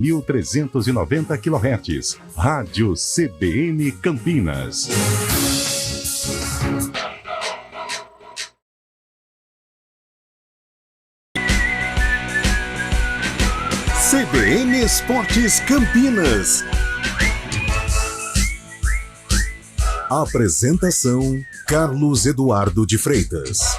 1390 kHz. Rádio CBN Campinas. CBN Esportes Campinas. Apresentação: Carlos Eduardo de Freitas.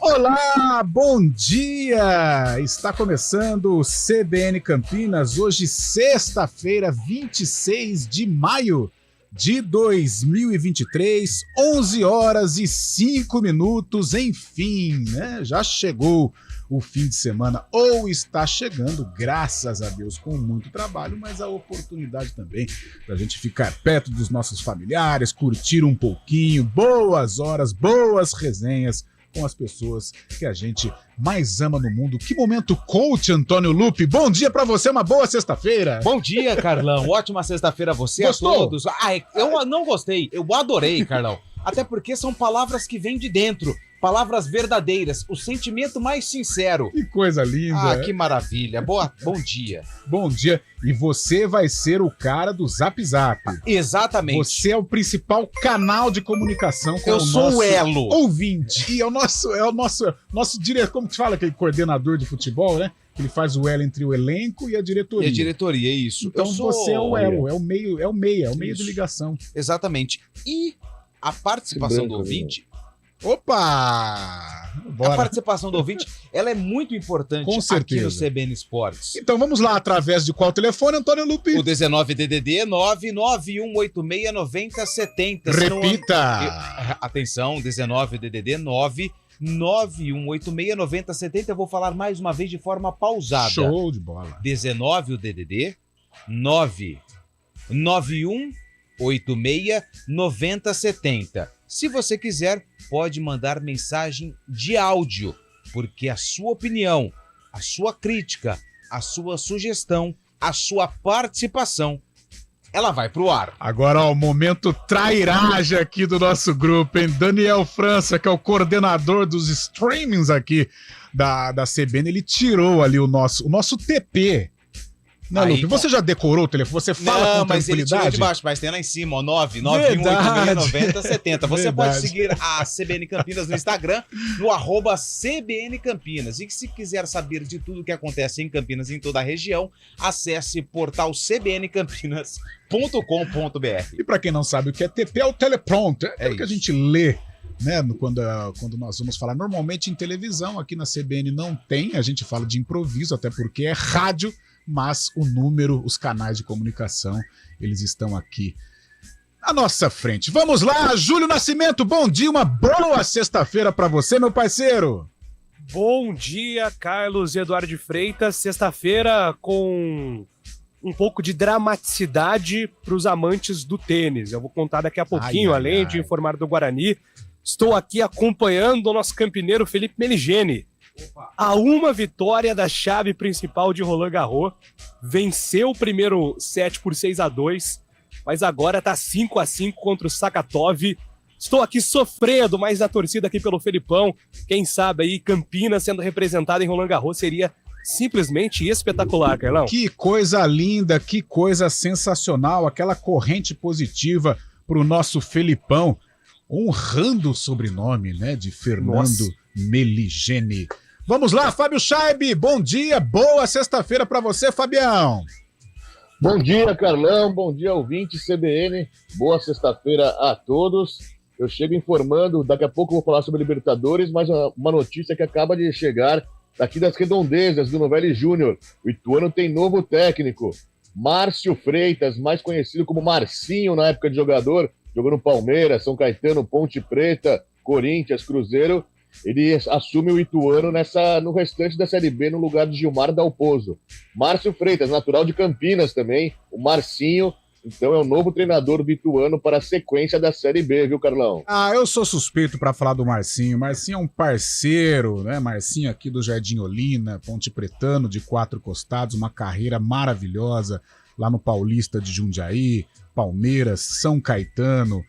Olá, bom dia! Está começando o CBN Campinas, hoje sexta-feira, 26 de maio de 2023, 11 horas e 5 minutos, enfim, né? Já chegou o fim de semana, ou está chegando, graças a Deus, com muito trabalho, mas a oportunidade também da gente ficar perto dos nossos familiares, curtir um pouquinho, boas horas, boas resenhas com as pessoas que a gente mais ama no mundo. Que momento coach, Antônio Lupi. Bom dia pra você, uma boa sexta-feira. Bom dia, Carlão. Ótima sexta-feira a você, Gostou? A todos. Eu não gostei, eu adorei, Carlão. Até porque são palavras que vêm de dentro, palavras verdadeiras, o sentimento mais sincero. Que coisa linda. Que maravilha. Bom dia. Bom dia. E você vai ser o cara do Zap Zap. Exatamente. Você é o principal canal de comunicação com eu o sou nosso o elo. Ouvinte. E é o nosso diretor, como que fala, aquele coordenador de futebol, né? Ele faz o elo entre o elenco e a diretoria. E a diretoria, é isso. Então você é o elo, é o meio de ligação. Exatamente. E a participação do ouvinte... Opa! Bora. A participação do ouvinte, ela é muito importante aqui no CBN Esportes. Então vamos lá, através de qual telefone, Antônio Lupi? O 19-DDD 991869070. Repita! Atenção, 19-DDD 991869070. Eu vou falar mais uma vez de forma pausada. Show de bola. 19 o DDD 991869070. Se você quiser, pode mandar mensagem de áudio, porque a sua opinião, a sua crítica, a sua sugestão, a sua participação, ela vai pro ar. Agora, ó, o momento trairagem aqui do nosso grupo, hein? Daniel França, que é o coordenador dos streamings aqui da CBN, ele tirou ali o nosso TP. Não, Lupe, você já decorou o telefone? Você fala com tranquilidade? Não, mas ele tirou de baixo, mas tem lá em cima, ó, 991869070. Você pode seguir a CBN Campinas no Instagram, no @CBN Campinas. E se quiser saber de tudo que acontece em Campinas e em toda a região, acesse portal cbncampinas.com.br. E para quem não sabe o que é TP, é o teleprompter. É o que a gente lê, né, quando nós vamos falar. Normalmente em televisão, aqui na CBN não tem, a gente fala de improviso, até porque é rádio, mas o número, os canais de comunicação, eles estão aqui à nossa frente. Vamos lá, Júlio Nascimento, bom dia, uma boa sexta-feira para você, meu parceiro. Bom dia, Carlos Eduardo de Freitas, sexta-feira com um pouco de dramaticidade para os amantes do tênis. Eu vou contar daqui a pouquinho, além de informar do Guarani. Estou aqui acompanhando o nosso campineiro Felipe Meligeni. A uma vitória da chave principal de Roland Garros, venceu o primeiro set por 6-2, mas agora tá 5-5 contra o Sakatov. Estou aqui sofrendo, mas a torcida aqui pelo Felipão, quem sabe aí Campinas sendo representada em Roland Garros seria simplesmente espetacular, Carlão. Que coisa linda, que coisa sensacional, aquela corrente positiva pro nosso Felipão, honrando o sobrenome, né, de Fernando Meligeni. Vamos lá, Fábio Scheibe, bom dia, boa sexta-feira para você, Fabião. Bom dia, Carlão, bom dia, ouvinte CBN, boa sexta-feira a todos. Eu chego informando, daqui a pouco eu vou falar sobre Libertadores, mas uma notícia que acaba de chegar daqui das redondezas do Novelli Júnior. O Ituano tem novo técnico, Márcio Freitas, mais conhecido como Marcinho na época de jogador, jogou no Palmeiras, São Caetano, Ponte Preta, Corinthians, Cruzeiro. Ele assume o Ituano no restante da Série B no lugar de Gilmar Dalpozo. Márcio Freitas, natural de Campinas também, o Marcinho, então é o novo treinador do Ituano para a sequência da Série B, viu, Carlão? Eu sou suspeito para falar do Marcinho. Marcinho é um parceiro, né? Marcinho aqui do Jardim Olina, Ponte Pretano, de 4 costados, uma carreira maravilhosa lá no Paulista de Jundiaí, Palmeiras, São Caetano.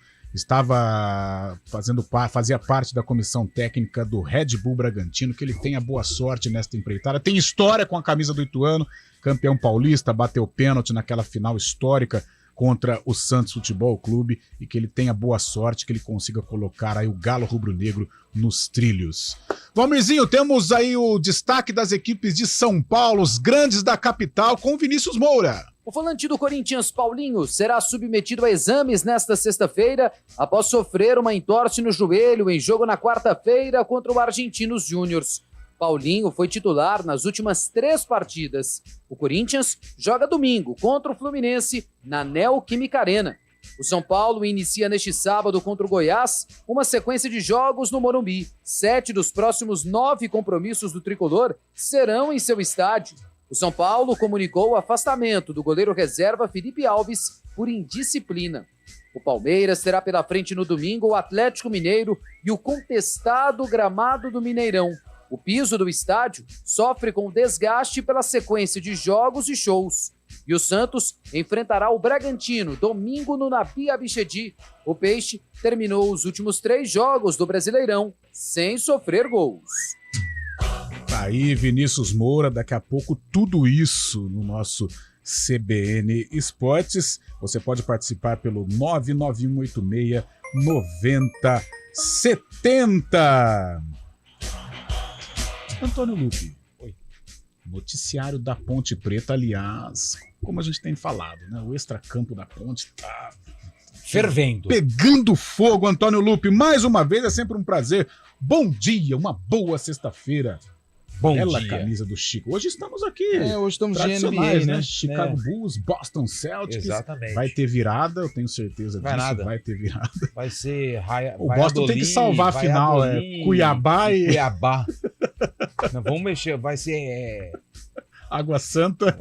fazia parte da comissão técnica do Red Bull Bragantino, que ele tenha boa sorte nesta empreitada. Tem história com a camisa do Ituano, campeão paulista, bateu pênalti naquela final histórica contra o Santos Futebol Clube, e que ele tenha boa sorte, que ele consiga colocar aí o Galo Rubro-Negro nos trilhos. Valmirzinho, temos aí o destaque das equipes de São Paulo, os grandes da capital, com Vinícius Moura. O volante do Corinthians, Paulinho, será submetido a exames nesta sexta-feira após sofrer uma entorse no joelho em jogo na quarta-feira contra o Argentinos Júniors. Paulinho foi titular nas últimas 3 partidas. O Corinthians joga domingo contra o Fluminense na Neoquímica Arena. O São Paulo inicia neste sábado contra o Goiás uma sequência de jogos no Morumbi. 7 dos próximos 9 compromissos do tricolor serão em seu estádio. O São Paulo comunicou o afastamento do goleiro reserva Felipe Alves por indisciplina. O Palmeiras terá pela frente no domingo o Atlético Mineiro e o contestado gramado do Mineirão. O piso do estádio sofre com desgaste pela sequência de jogos e shows. E o Santos enfrentará o Bragantino domingo no Nabi Abichedi. O Peixe terminou os últimos 3 jogos do Brasileirão sem sofrer gols. Tá aí Vinícius Moura, daqui a pouco tudo isso no nosso CBN Esportes. Você pode participar pelo 99186-9070. Antônio Lupe. Oi. Noticiário da Ponte Preta, aliás, como a gente tem falado, né? O extracampo da Ponte tá fervendo. Pegando fogo, Antônio Lupe. Mais uma vez, é sempre um prazer. Bom dia, uma boa sexta-feira. Bom Bela dia. Camisa do Chico. Hoje estamos aqui. Hoje estamos de tradicionais, NBA, né? Chicago Bulls, Boston Celtics. Exatamente. Vai ter virada, eu tenho certeza disso. Vai ter virada. Vai ser O Boston tem que salvar a final, Cuiabá e... Cuiabá. Não, vamos mexer, vai ser... Água Santa.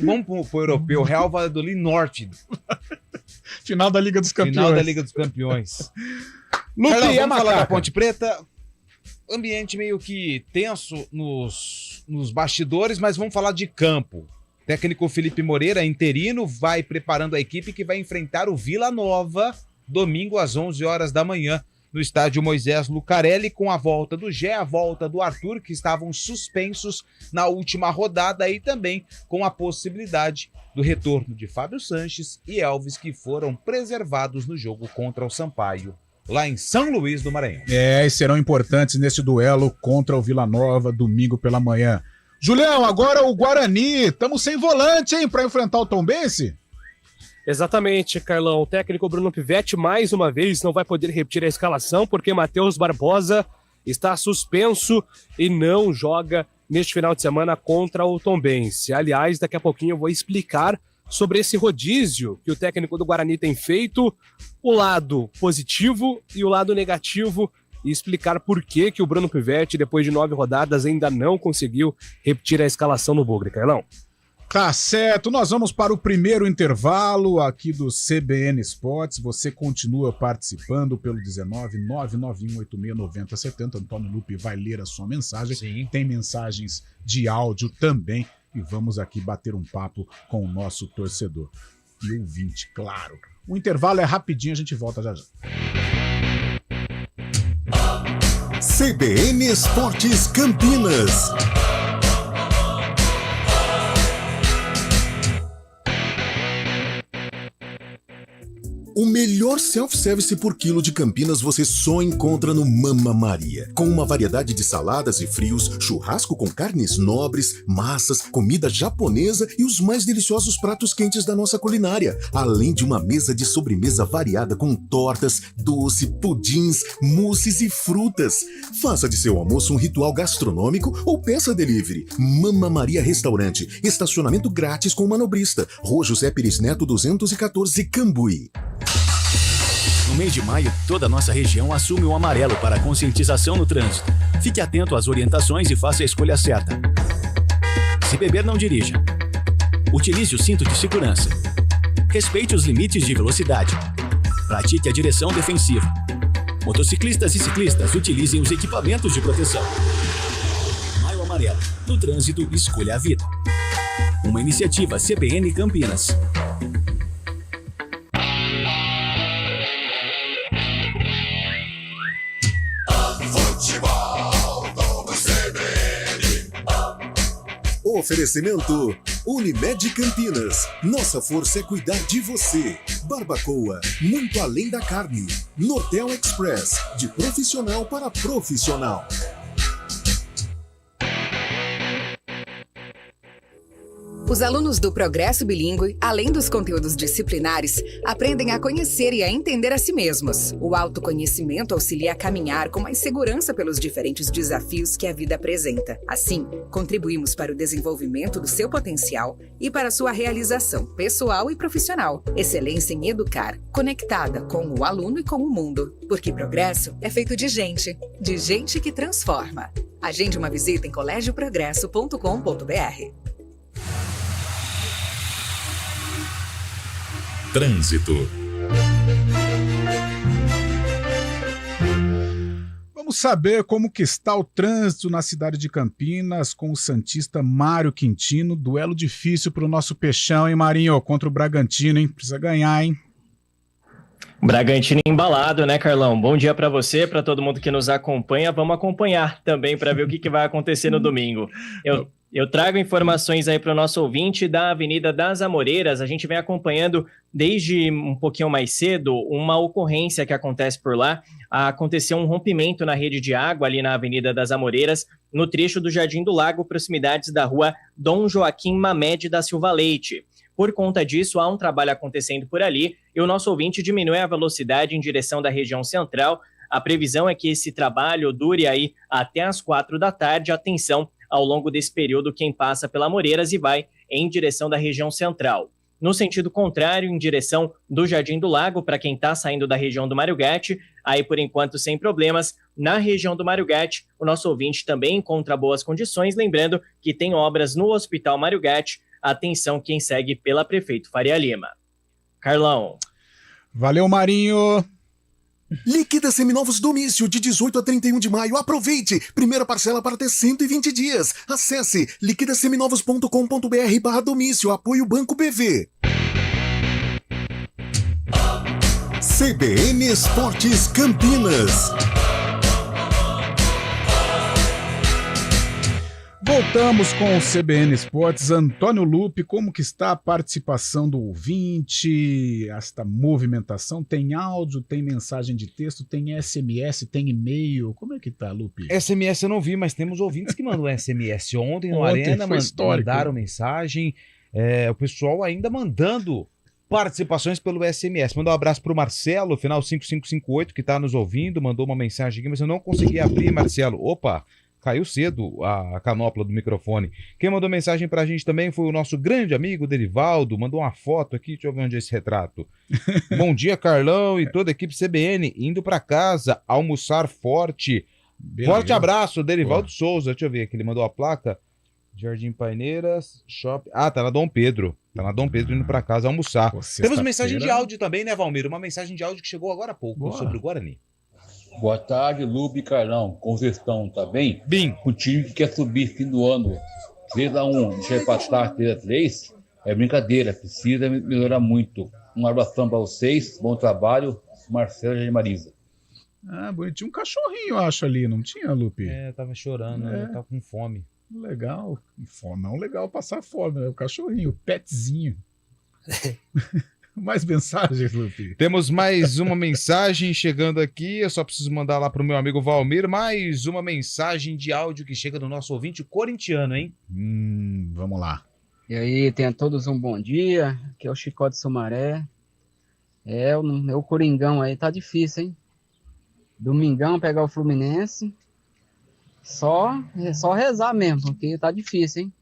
Vamos pro europeu, Real Valladolid Norte. Final da Liga dos Campeões. Final da Liga dos Campeões. Lupe, Carlão, vamos falar da Macaca. Ponte Preta. Ambiente meio que tenso nos bastidores, mas vamos falar de campo. O técnico Felipe Moreira, interino, vai preparando a equipe que vai enfrentar o Vila Nova domingo às 11 horas da manhã no estádio Moisés Lucarelli, com a volta do Gé, a volta do Arthur, que estavam suspensos na última rodada, e também com a possibilidade do retorno de Fábio Sanches e Elvis, que foram preservados no jogo contra o Sampaio, lá em São Luís do Maranhão. E serão importantes nesse duelo contra o Vila Nova, domingo pela manhã. Julião, agora o Guarani. Estamos sem volante, hein, para enfrentar o Tombense? Exatamente, Carlão. O técnico Bruno Pivetti, mais uma vez, não vai poder repetir a escalação, porque Matheus Barbosa está suspenso e não joga neste final de semana contra o Tombense. Aliás, daqui a pouquinho eu vou explicar sobre esse rodízio que o técnico do Guarani tem feito, o lado positivo e o lado negativo, e explicar por que o Bruno Pivetti, depois de 9 rodadas, ainda não conseguiu repetir a escalação no Bugre, Carlão. Tá certo, nós vamos para o primeiro intervalo aqui do CBN Esportes. Você continua participando pelo 19991869070. Antônio Lupe vai ler a sua mensagem. Sim. Tem mensagens de áudio também. E vamos aqui bater um papo com o nosso torcedor e ouvinte, claro. O intervalo é rapidinho, a gente volta já já. CBN Esportes Campinas. O melhor self-service por quilo de Campinas você só encontra no Mama Maria. Com uma variedade de saladas e frios, churrasco com carnes nobres, massas, comida japonesa e os mais deliciosos pratos quentes da nossa culinária. Além de uma mesa de sobremesa variada com tortas, doce, pudins, mousses e frutas. Faça de seu almoço um ritual gastronômico ou peça delivery. Mama Maria Restaurante. Estacionamento grátis com manobrista. Rua José Pires Neto 214, Cambuí. No mês de maio, toda a nossa região assume o amarelo para conscientização no trânsito. Fique atento às orientações e faça a escolha certa. Se beber, não dirija. Utilize o cinto de segurança. Respeite os limites de velocidade. Pratique a direção defensiva. Motociclistas e ciclistas, utilizem os equipamentos de proteção. Maio Amarelo. No trânsito, escolha a vida. Uma iniciativa CBN Campinas. Oferecimento Unimed Campinas. Nossa força é cuidar de você. Barbacoa, muito além da carne. Nortel Express, de profissional para profissional. Os alunos do Progresso Bilíngue, além dos conteúdos disciplinares, aprendem a conhecer e a entender a si mesmos. O autoconhecimento auxilia a caminhar com mais segurança pelos diferentes desafios que a vida apresenta. Assim, contribuímos para o desenvolvimento do seu potencial e para a sua realização pessoal e profissional. Excelência em educar, conectada com o aluno e com o mundo. Porque progresso é feito de gente que transforma. Agende uma visita em colégioprogresso.com.br. Trânsito. Vamos saber como que está o trânsito na cidade de Campinas com o santista Mário Quintino. Duelo difícil para o nosso Peixão, hein, Marinho? Contra o Bragantino, hein? Precisa ganhar, hein? Bragantino embalado, né, Carlão? Bom dia para você, para todo mundo que nos acompanha. Vamos acompanhar também para ver o que vai acontecer no domingo. Eu trago informações aí para o nosso ouvinte da Avenida das Amoreiras. A gente vem acompanhando desde um pouquinho mais cedo uma ocorrência que acontece por lá. Aconteceu um rompimento na rede de água ali na Avenida das Amoreiras, no trecho do Jardim do Lago, proximidades da rua Dom Joaquim Mamed da Silva Leite. Por conta disso, há um trabalho acontecendo por ali e o nosso ouvinte diminui a velocidade em direção da região central. A previsão é que esse trabalho dure aí até as 4 da tarde. Atenção, ao longo desse período, quem passa pela Amoreiras e vai em direção da região central. No sentido contrário, em direção do Jardim do Lago, para quem está saindo da região do Mário Gatti, aí por enquanto sem problemas. Na região do Mário Gatti, o nosso ouvinte também encontra boas condições, lembrando que tem obras no Hospital Mário Gatti. Atenção quem segue pela Prefeito Faria Lima. Carlão. Valeu, Marinho. Liquida Seminovos Domício, de 18 a 31 de maio. Aproveite! Primeira parcela para até 120 dias. Acesse liquidaseminovos.com.br/domício. Apoio Banco BV. CBN Esportes Campinas. Voltamos com o CBN Esportes. Antônio Lupe, como que está a participação do ouvinte, esta movimentação? Tem áudio, tem mensagem de texto, tem SMS, tem e-mail? Como é que tá, Lupe? SMS eu não vi, mas temos ouvintes que mandam SMS. Ontem no Arena mandaram mensagem, o pessoal ainda mandando participações pelo SMS. Mandou um abraço pro Marcelo, final 5558, que está nos ouvindo, mandou uma mensagem aqui, mas eu não consegui abrir, Marcelo. Opa! Caiu cedo a canopla do microfone. Quem mandou mensagem pra gente também foi o nosso grande amigo Derivaldo. Mandou uma foto aqui, deixa eu ver onde é esse retrato. Bom dia, Carlão e toda a equipe CBN. Indo pra casa, almoçar forte. Beleza. Forte abraço, Derivaldo Souza. Deixa eu ver aqui, ele mandou a placa. Jardim Paineiras, Shopping. Ah, tá na Dom Pedro. Tá na Dom Pedro indo pra casa almoçar. Temos mensagem de áudio também, né, Valmir? Uma mensagem de áudio que chegou agora há pouco sobre o Guarani. Boa tarde, Lupe e Carlão. Como vocês estão? Tá bem? Bem. O time que quer subir fim do ano 3-1, deixa eu passar 3-3, é brincadeira, precisa melhorar muito. Um abração para vocês, bom trabalho, Marcelo e Marisa. Ah, bonitinho. Um cachorrinho, eu acho, ali, não tinha, Lupe? Tava chorando, tava com fome. Legal. Fome, não legal passar fome, né? O cachorrinho, o petzinho. Mais mensagens, Lupe? Temos mais uma mensagem chegando aqui. Eu só preciso mandar lá pro meu amigo Valmir mais uma mensagem de áudio que chega do nosso ouvinte corintiano, hein? Vamos lá. E aí, tenham todos um bom dia. Aqui é o Chicó de Sumaré. O Coringão aí tá difícil, hein? Domingão pegar o Fluminense. Só rezar mesmo, porque tá difícil, hein?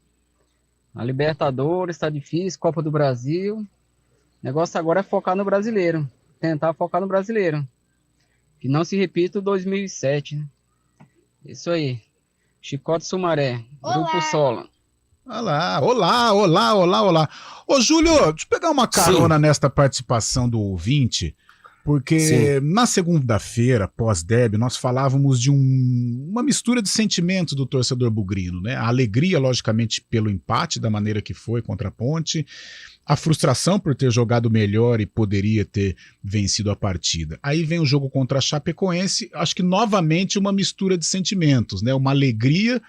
A Libertadores tá difícil, Copa do Brasil. O negócio agora é focar no brasileiro. Tentar focar no brasileiro. Que não se repita o 2007, né? Isso aí. Chicote Sumaré. Olá. Grupo Sola. Olá. Ô, Júlio, deixa eu pegar uma carona nesta participação do ouvinte, porque na segunda-feira, pós-derby, nós falávamos de uma mistura de sentimentos do torcedor bugrino, né? A alegria, logicamente, pelo empate, da maneira que foi contra a Ponte, a frustração por ter jogado melhor e poderia ter vencido a partida. Aí vem o jogo contra a Chapecoense, acho que novamente uma mistura de sentimentos, né? Uma alegria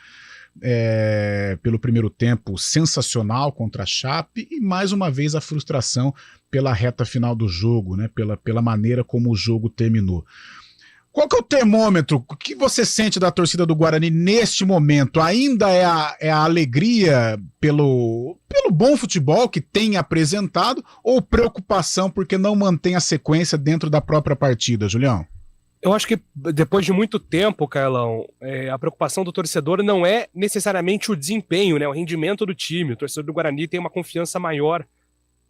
pelo primeiro tempo sensacional contra a Chape e mais uma vez a frustração pela reta final do jogo, né? Pela maneira como o jogo terminou. Qual que é o termômetro? O que você sente da torcida do Guarani neste momento? Ainda é a alegria pelo bom futebol que tem apresentado ou preocupação porque não mantém a sequência dentro da própria partida, Julião? Eu acho que depois de muito tempo, Carlão, a preocupação do torcedor não é necessariamente o desempenho, né, o rendimento do time. O torcedor do Guarani tem uma confiança maior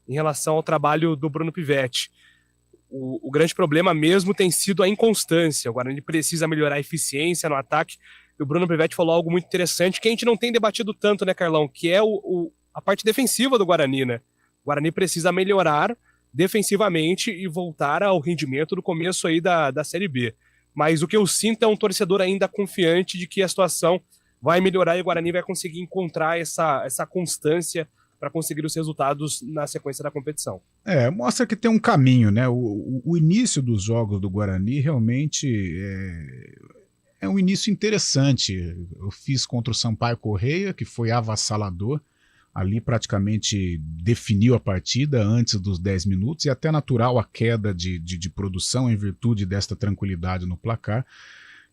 em relação ao trabalho do Bruno Pivetti. O grande problema mesmo tem sido a inconstância. O Guarani precisa melhorar a eficiência no ataque. E o Bruno Pivetti falou algo muito interessante que a gente não tem debatido tanto, né, Carlão? Que é a parte defensiva do Guarani, né? O Guarani precisa melhorar defensivamente e voltar ao rendimento do começo aí da Série B. Mas o que eu sinto é um torcedor ainda confiante de que a situação vai melhorar e o Guarani vai conseguir encontrar essa constância para conseguir os resultados na sequência da competição. Mostra que tem um caminho, né? O início dos jogos do Guarani realmente é um início interessante. Eu fiz contra o Sampaio Corrêa, que foi avassalador, ali praticamente definiu a partida antes dos 10 minutos, e até natural a queda de produção em virtude desta tranquilidade no placar.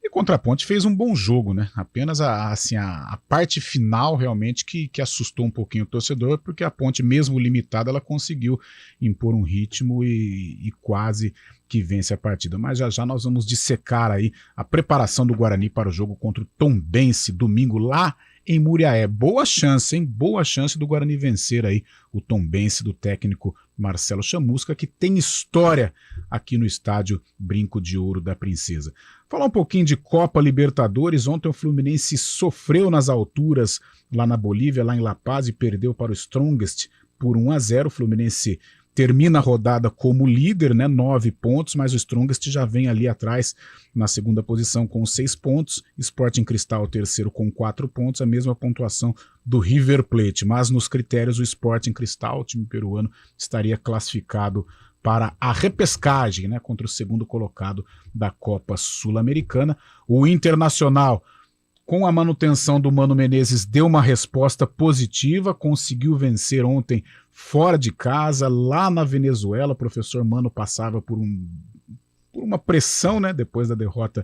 E contra a Ponte fez um bom jogo, né? Apenas a parte final realmente que assustou um pouquinho o torcedor, porque a Ponte, mesmo limitada, ela conseguiu impor um ritmo e quase que vence a partida. Mas já nós vamos dissecar aí a preparação do Guarani para o jogo contra o Tombense, domingo lá em Muriaé. Boa chance, hein? Boa chance do Guarani vencer aí o Tombense do técnico Marcelo Chamusca, que tem história aqui no estádio Brinco de Ouro da Princesa. Falar um pouquinho de Copa Libertadores. Ontem o Fluminense sofreu nas alturas lá na Bolívia, lá em La Paz, e perdeu para o Strongest por 1-0. O Fluminense termina a rodada como líder, né, 9 pontos, mas o Strongest já vem ali atrás na segunda posição com 6 pontos, Sporting Cristal terceiro com 4 pontos, a mesma pontuação do River Plate, mas nos critérios o Sporting Cristal, o time peruano, estaria classificado para a repescagem, né, contra o segundo colocado da Copa Sul-Americana. O Internacional, com a manutenção do Mano Menezes, deu uma resposta positiva, conseguiu vencer ontem fora de casa, lá na Venezuela. O professor Mano passava por uma pressão, né, depois da derrota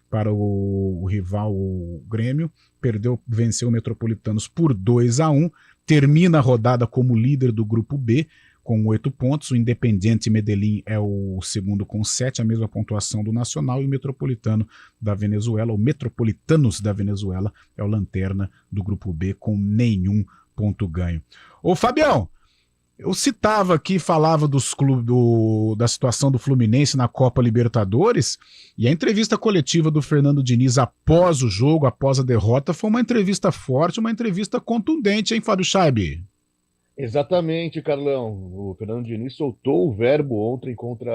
para o rival, o Grêmio. Venceu o Metropolitanos por 2-1, termina a rodada como líder do grupo B, com 8 pontos, o Independiente Medellín é o segundo com 7, a mesma pontuação do Nacional, e o Metropolitano da Venezuela, o Metropolitanos da Venezuela, é o lanterna do grupo B com nenhum ponto ganho. Ô Fabião, eu citava aqui, falava dos clubes da situação do Fluminense na Copa Libertadores, e a entrevista coletiva do Fernando Diniz após o jogo, após a derrota, foi uma entrevista forte, uma entrevista contundente, hein, Fábio Scheibe? Exatamente, Carlão. O Fernando Diniz soltou o verbo ontem contra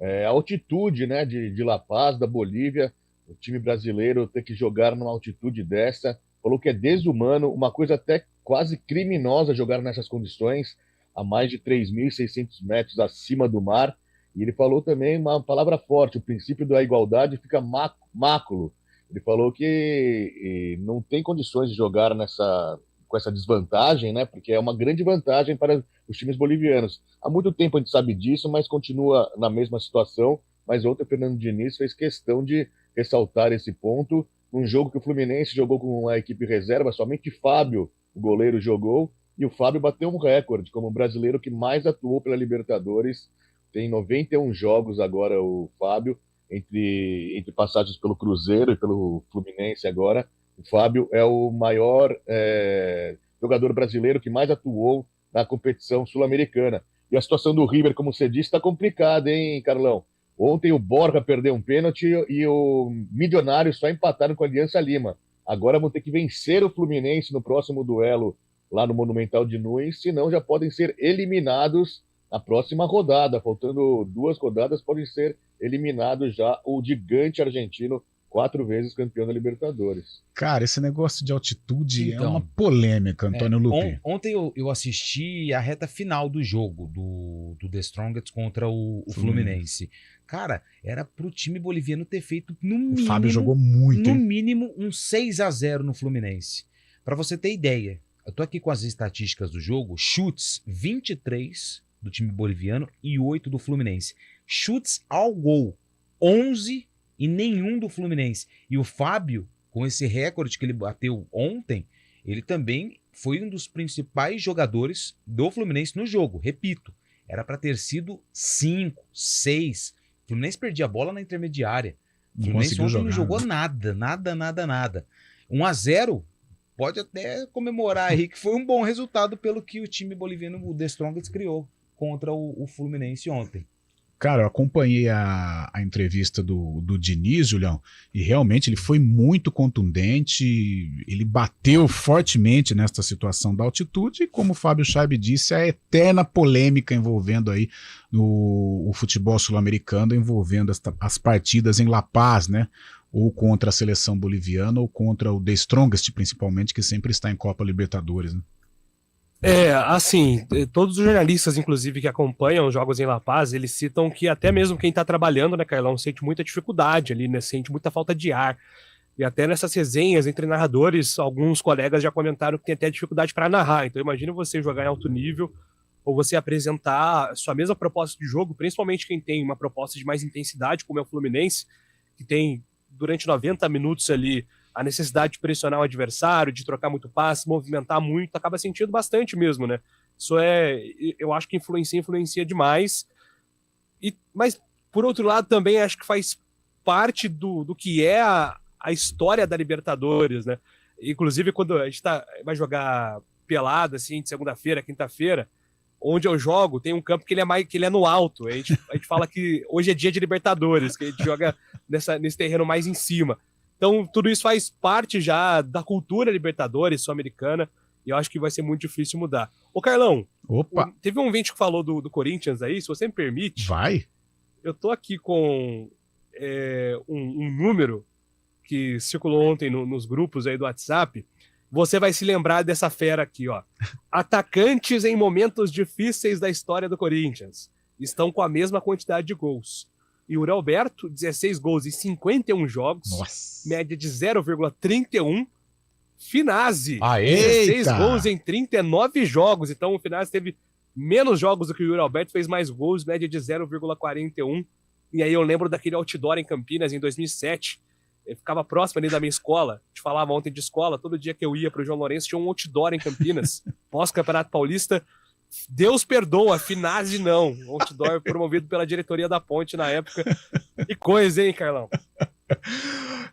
a altitude, né, de La Paz, da Bolívia. O time brasileiro ter que jogar numa altitude dessa. Falou que é desumano, uma coisa até quase criminosa jogar nessas condições, a mais de 3.600 metros acima do mar. E ele falou também uma palavra forte: o princípio da igualdade fica máculo. Ele falou que não tem condições de jogar com essa desvantagem, né? Porque é uma grande vantagem para os times bolivianos. Há muito tempo a gente sabe disso, mas continua na mesma situação. Mas ontem o Fernando Diniz fez questão de ressaltar esse ponto. Um jogo que o Fluminense jogou com a equipe reserva, somente Fábio, o goleiro, jogou, e o Fábio bateu um recorde como o brasileiro que mais atuou pela Libertadores. Tem 91 jogos agora o Fábio, entre passagens pelo Cruzeiro e pelo Fluminense agora. O Fábio é o maior jogador brasileiro que mais atuou na competição sul-americana. E a situação do River, como você disse, está complicada, hein, Carlão? Ontem o Borja perdeu um pênalti e o Milionários só empataram com a Aliança Lima. Agora vão ter que vencer o Fluminense no próximo duelo lá no Monumental de Nunes, senão já podem ser eliminados na próxima rodada. Faltando 2 rodadas, podem ser eliminados já o gigante argentino 4 vezes campeão da Libertadores. Cara, esse negócio de altitude é Então, uma polêmica, Antônio Lupi. Ontem eu assisti a reta final do jogo do The Strongest contra o Fluminense. Cara, era pro time boliviano ter feito no mínimo... O Fábio jogou muito, No hein? mínimo um 6-0 no Fluminense. Pra você ter ideia, eu tô aqui com as estatísticas do jogo, chutes 23 do time boliviano e 8 do Fluminense. Chutes ao gol, 11 e nenhum do Fluminense. E o Fábio, com esse recorde que ele bateu ontem, ele também foi um dos principais jogadores do Fluminense no jogo. Repito, era para ter sido 5, 6. O Fluminense perdia a bola na intermediária. O Não Fluminense conseguiu ontem jogar, não jogou né? nada. 1-0, pode até comemorar aí que foi um bom resultado pelo que o time boliviano, o The Strongest, criou contra o Fluminense ontem. Cara, eu acompanhei a entrevista do Diniz, Julião, e realmente ele foi muito contundente, ele bateu fortemente nesta situação da altitude, e como o Fábio Chaib disse, a eterna polêmica envolvendo aí o futebol sul-americano, envolvendo as partidas em La Paz, né? Ou contra a seleção boliviana, ou contra o The Strongest, principalmente, que sempre está em Copa Libertadores, né? Assim, todos os jornalistas, inclusive, que acompanham os jogos em La Paz, eles citam que até mesmo quem tá trabalhando, né, Carlão, sente muita dificuldade ali, né, sente muita falta de ar. E até nessas resenhas entre narradores, alguns colegas já comentaram que tem até dificuldade para narrar. Então imagina você jogar em alto nível, ou você apresentar a sua mesma proposta de jogo, principalmente quem tem uma proposta de mais intensidade, como é o Fluminense, que tem, durante 90 minutos ali, a necessidade de pressionar o adversário, de trocar muito passe, movimentar muito, acaba sentindo bastante mesmo, né? Isso eu acho que influencia demais. Mas, por outro lado, também acho que faz parte do que é a história da Libertadores, né? Inclusive, quando a gente vai jogar pelada, assim, de segunda-feira, quinta-feira, onde eu jogo, tem um campo que ele é no alto. A gente fala que hoje é dia de Libertadores, que a gente joga nesse terreno mais em cima. Então, tudo isso faz parte já da cultura Libertadores sul-americana e eu acho que vai ser muito difícil mudar. Ô, Carlão, teve um ouvinte que falou do Corinthians aí, se você me permite. Vai. Eu tô aqui com um número que circulou ontem nos grupos aí do WhatsApp. Você vai se lembrar dessa fera aqui, ó. Atacantes em momentos difíceis da história do Corinthians estão com a mesma quantidade de gols. Yuri Alberto, 16 gols em 51 jogos. Nossa. Média de 0,31. Finazzi, 16 gols em 39 jogos. Então o Finazzi teve menos jogos do que o Yuri Alberto, fez mais gols, média de 0,41. E aí eu lembro daquele outdoor em Campinas em 2007. Eu ficava próximo ali da minha escola. A gente falava ontem de escola, todo dia que eu ia para o João Lourenço tinha um outdoor em Campinas. Pós-Campeonato Paulista. Deus perdoa, Finazzi não. Outdoor promovido pela diretoria da Ponte na época. Que coisa, hein, Carlão?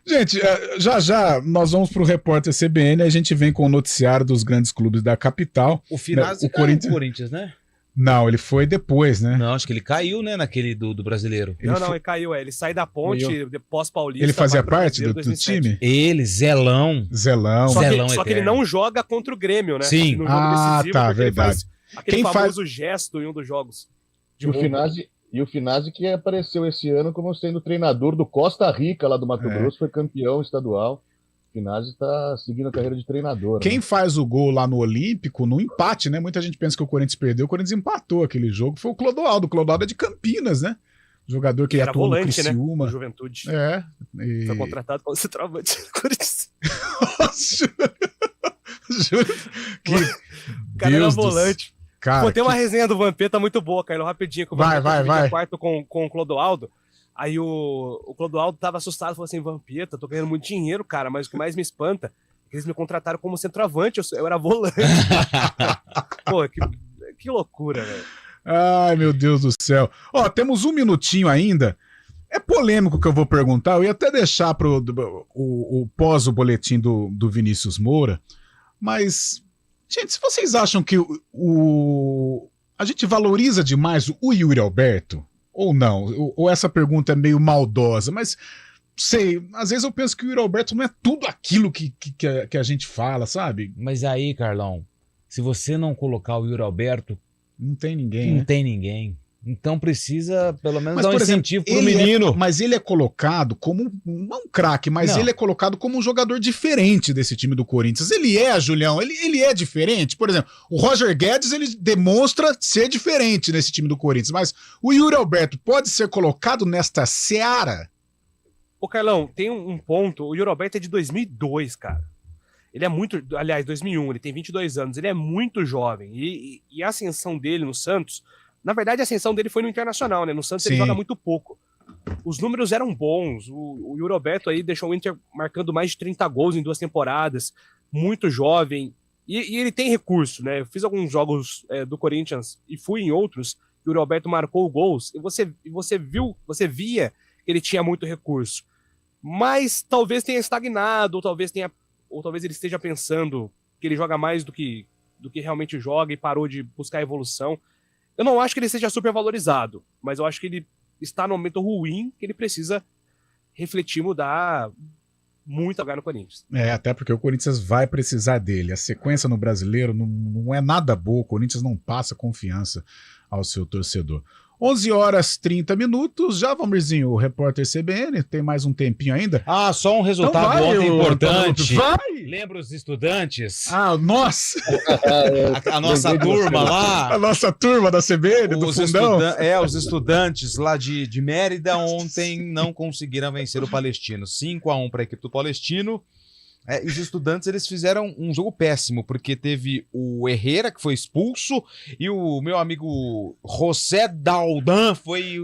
Gente, já nós vamos pro repórter CBN, a gente vem com o noticiário dos grandes clubes da capital. O Finazzi caiu no Corinthians, né? Não, ele foi depois, né? Não, acho que ele caiu, né, naquele do brasileiro. Ele caiu, ele sai da Ponte, pós-paulista. Ele fazia parte do time? Ele, Zelão. Só que ele não joga contra o Grêmio, né? Sim. No jogo decisivo, tá, verdade. Aquele famoso gesto em um dos jogos. E o Finazzi que apareceu esse ano como sendo treinador do Costa Rica, lá do Mato Grosso, foi campeão estadual. O Finazzi está seguindo a carreira de treinador. Quem faz o gol lá no Olímpico, no empate, né? Muita gente pensa que o Corinthians perdeu, o Corinthians empatou aquele jogo. Foi o Clodoaldo. O Clodoaldo é de Campinas, né? Jogador que atuou no Criciúma. Né? Juventude. Foi contratado para ser travante do Corinthians. Juro que... O cara era volante. Cara, tem uma resenha do Vampeta muito boa, Carlão, rapidinho. Vai. Quarto com o Clodoaldo. Aí o Clodoaldo tava assustado, falou assim, Vampeta, tô ganhando muito dinheiro, cara, mas o que mais me espanta é que eles me contrataram como centroavante, eu era volante. Pô, que loucura, velho. Ai, meu Deus do céu. Ó, temos um minutinho ainda. É polêmico que eu vou perguntar, eu ia até deixar o pós o boletim do Vinícius Moura, mas... Gente, se vocês acham que a gente valoriza demais o Yuri Alberto, ou não? Ou essa pergunta é meio maldosa, mas sei, às vezes eu penso que o Yuri Alberto não é tudo aquilo que a gente fala, sabe? Mas aí, Carlão, se você não colocar o Yuri Alberto, não tem ninguém. Não tem ninguém. Então precisa, pelo menos, Mas, dar um por exemplo, incentivo pro menino. Mas ele é colocado como, não um craque, mas Não. ele é colocado como um jogador diferente desse time do Corinthians. Ele é, Julião, ele é diferente. Por exemplo, o Roger Guedes, ele demonstra ser diferente nesse time do Corinthians, mas o Yuri Alberto pode ser colocado nesta seara? Ô, Carlão, tem um ponto. O Yuri Alberto é de 2002, cara. Ele é muito... Aliás, 2001, ele tem 22 anos. Ele é muito jovem. E a ascensão dele no Santos... Na verdade, a ascensão dele foi no Internacional, né? No Santos ele joga muito pouco. Os números eram bons. O Yuri Alberto aí deixou o Inter marcando mais de 30 gols em 2 temporadas. Muito jovem. E ele tem recurso, né? Eu fiz alguns jogos do Corinthians e fui em outros. O Yuri Alberto marcou gols. E você via que ele tinha muito recurso. Mas talvez tenha estagnado, ou talvez ele esteja pensando que ele joga mais do que realmente joga e parou de buscar evolução. Eu não acho que ele seja super valorizado, mas eu acho que ele está no momento ruim, que ele precisa refletir, mudar muito a jogar no Corinthians. Até porque o Corinthians vai precisar dele. A sequência no Brasileiro não é nada boa. O Corinthians não passa confiança ao seu torcedor. 11h30. Já, Valmirzinho, o repórter CBN, tem mais um tempinho ainda? Só um resultado então ontem importante. Vai! Lembra os estudantes? Nossa! A nossa turma lá. A nossa turma da CBN, do Fundão. Os estudantes lá de Mérida ontem não conseguiram vencer o Palestino. 5-1 para a equipe do Palestino. E os estudantes, eles fizeram um jogo péssimo, porque teve o Herrera, que foi expulso, e o meu amigo José Daldan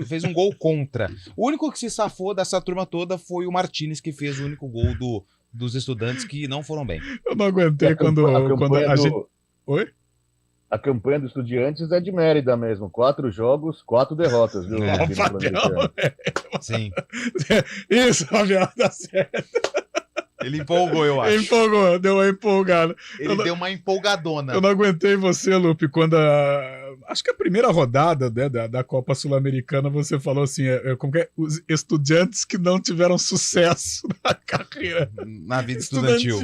fez um gol contra. O único que se safou dessa turma toda foi o Martínez, que fez o único gol dos estudantes que não foram bem. Eu não aguentei quando a gente... Oi? A campanha dos Estudiantes é de Mérida mesmo. 4 jogos, 4 derrotas, viu? Sim. Isso, Fabião, tá certo. Ele empolgou, eu acho. Empolgou, deu uma empolgada. Ele deu uma empolgadona. Eu não aguentei você, Lupe, quando acho que a primeira rodada, né, da Copa Sul-Americana, você falou assim, como que é? Os estudantes que não tiveram sucesso na carreira. Na vida estudantil.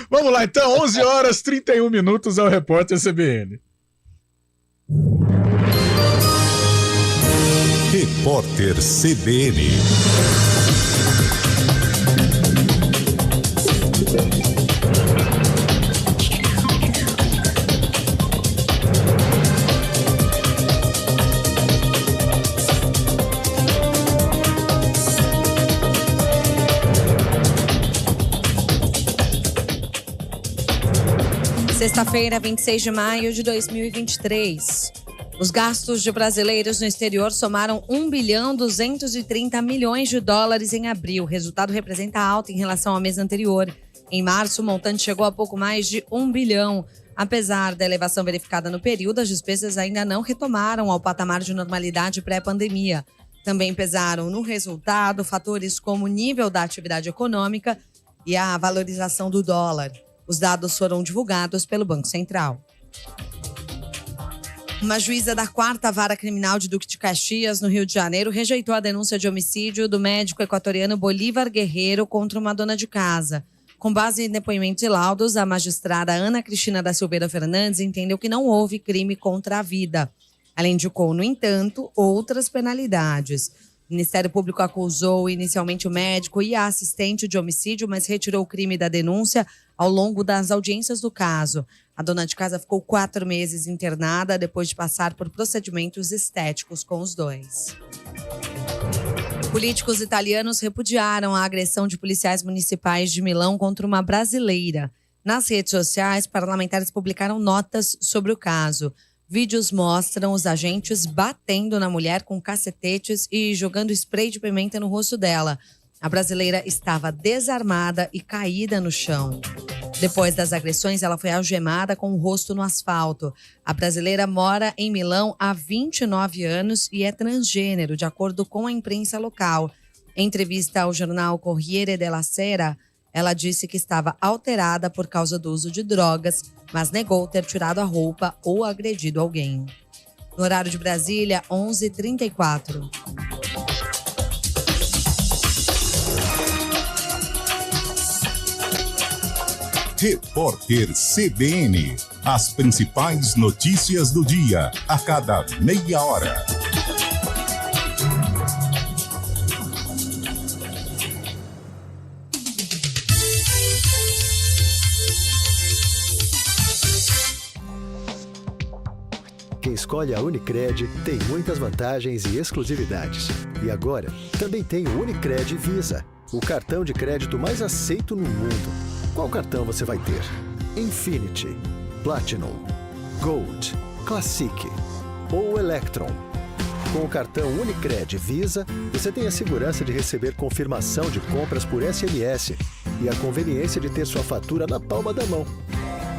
Vamos lá, então, 11h31 é o repórter CBN. Repórter CBN. Sexta-feira, 26 de maio de 2023. Os gastos de brasileiros no exterior somaram 1,230 bilhão de dólares em abril. O resultado representa alta em relação ao mês anterior. Em março, o montante chegou a pouco mais de 1 bilhão. Apesar da elevação verificada no período, as despesas ainda não retomaram ao patamar de normalidade pré-pandemia. Também pesaram no resultado fatores como o nível da atividade econômica e a valorização do dólar. Os dados foram divulgados pelo Banco Central. Uma juíza da 4ª Vara Criminal de Duque de Caxias, no Rio de Janeiro, rejeitou a denúncia de homicídio do médico equatoriano Bolívar Guerreiro contra uma dona de casa. Com base em depoimentos e laudos, a magistrada Ana Cristina da Silveira Fernandes entendeu que não houve crime contra a vida. Ela indicou, no entanto, outras penalidades. O Ministério Público acusou inicialmente o médico e a assistente de homicídio, mas retirou o crime da denúncia ao longo das audiências do caso. A dona de casa ficou 4 meses internada depois de passar por procedimentos estéticos com os dois. Políticos italianos repudiaram a agressão de policiais municipais de Milão contra uma brasileira. Nas redes sociais, parlamentares publicaram notas sobre o caso. Vídeos mostram os agentes batendo na mulher com cacetetes e jogando spray de pimenta no rosto dela. A brasileira estava desarmada e caída no chão. Depois das agressões, ela foi algemada com o rosto no asfalto. A brasileira mora em Milão há 29 anos e é transgênero, de acordo com a imprensa local. Em entrevista ao jornal Corriere della Sera, ela disse que estava alterada por causa do uso de drogas, mas negou ter tirado a roupa ou agredido alguém. No horário de Brasília, 11h34. Repórter CBN. As principais notícias do dia, a cada meia hora. Quem escolhe a Unicred tem muitas vantagens e exclusividades. E agora, também tem o Unicred Visa, o cartão de crédito mais aceito no mundo. Qual cartão você vai ter? Infinity, Platinum, Gold, Classic ou Electron? Com o cartão Unicred Visa, você tem a segurança de receber confirmação de compras por SMS e a conveniência de ter sua fatura na palma da mão.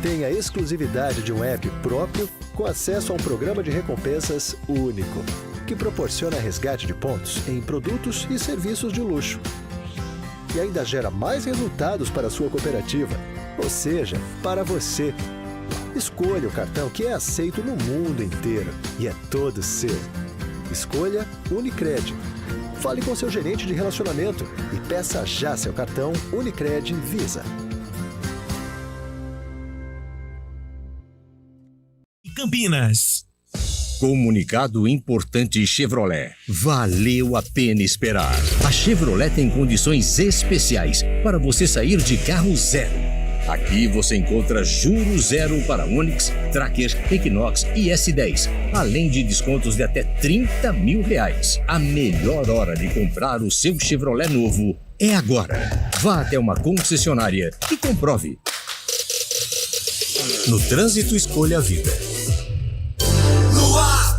Tem a exclusividade de um app próprio com acesso a um programa de recompensas único, que proporciona resgate de pontos em produtos e serviços de luxo. E ainda gera mais resultados para a sua cooperativa, ou seja, para você. Escolha o cartão que é aceito no mundo inteiro e é todo seu. Escolha Unicred. Fale com seu gerente de relacionamento e peça já seu cartão Unicred Visa. Campinas. Comunicado importante Chevrolet. Valeu a pena esperar. A Chevrolet tem condições especiais para você sair de carro zero. Aqui você encontra juros zero para Onix, Tracker, Equinox e S10, além de descontos de até R$30 mil. A melhor hora de comprar o seu Chevrolet novo é agora. Vá até uma concessionária e comprove. No trânsito, escolha a vida.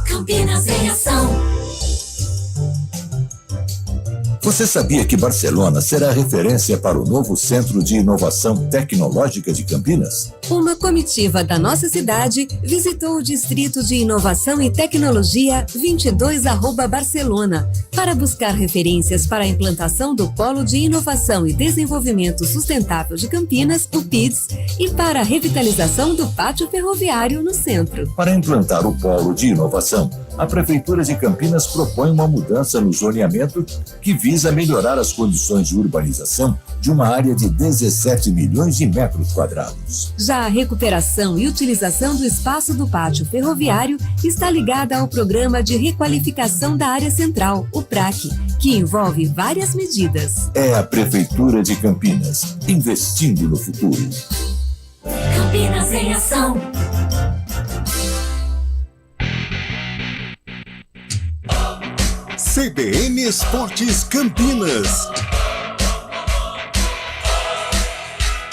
Campinas em ação. Você sabia que Barcelona será referência para o novo Centro de Inovação Tecnológica de Campinas? Uma comitiva da nossa cidade visitou o Distrito de Inovação e Tecnologia 22@Barcelona para buscar referências para a implantação do Polo de Inovação e Desenvolvimento Sustentável de Campinas, o PIDS, e para a revitalização do pátio ferroviário no centro. Para implantar o Polo de Inovação, a Prefeitura de Campinas propõe uma mudança no zoneamento que visa melhorar as condições de urbanização de uma área de 17 milhões de metros quadrados. Já a recuperação e utilização do espaço do pátio ferroviário está ligada ao Programa de Requalificação da Área Central, o PRAC, que envolve várias medidas. É a Prefeitura de Campinas, investindo no futuro. Campinas em ação. CBN Esportes Campinas.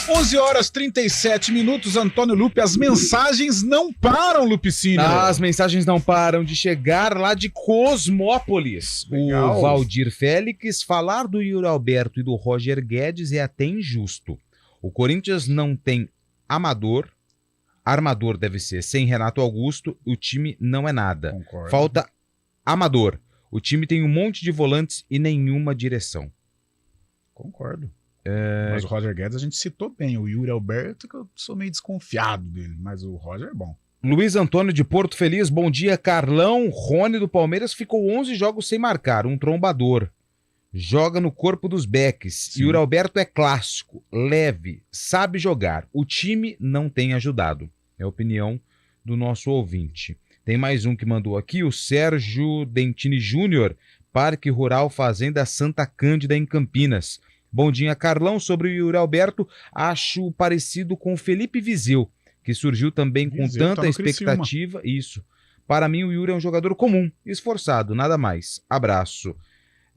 11h37, Antônio Lupe, as mensagens não param, Lupicínio. As mensagens não param de chegar lá de Cosmópolis. Legal. O Valdir Félix, falar do Yuri Alberto e do Roger Guedes é até injusto. O Corinthians não tem armador deve ser, sem Renato Augusto, o time não é nada. Concordo. Falta amador. O time tem um monte de volantes e nenhuma direção. Concordo. Mas o Roger Guedes a gente citou bem. O Yuri Alberto, que eu sou meio desconfiado dele, mas o Roger é bom. Luiz Antônio de Porto Feliz, bom dia. Carlão, Rony do Palmeiras ficou 11 jogos sem marcar, um trombador. Joga no corpo dos beques. Yuri Alberto é clássico, leve, sabe jogar. O time não tem ajudado. É a opinião do nosso ouvinte. Tem mais um que mandou aqui, o Sérgio Dentini Júnior, Parque Rural Fazenda Santa Cândida, em Campinas. Bom dia, Carlão. Sobre o Yuri Alberto, acho parecido com o Felipe Viseu, que surgiu também com tanta expectativa. Isso. Para mim, o Yuri é um jogador comum, esforçado, nada mais. Abraço.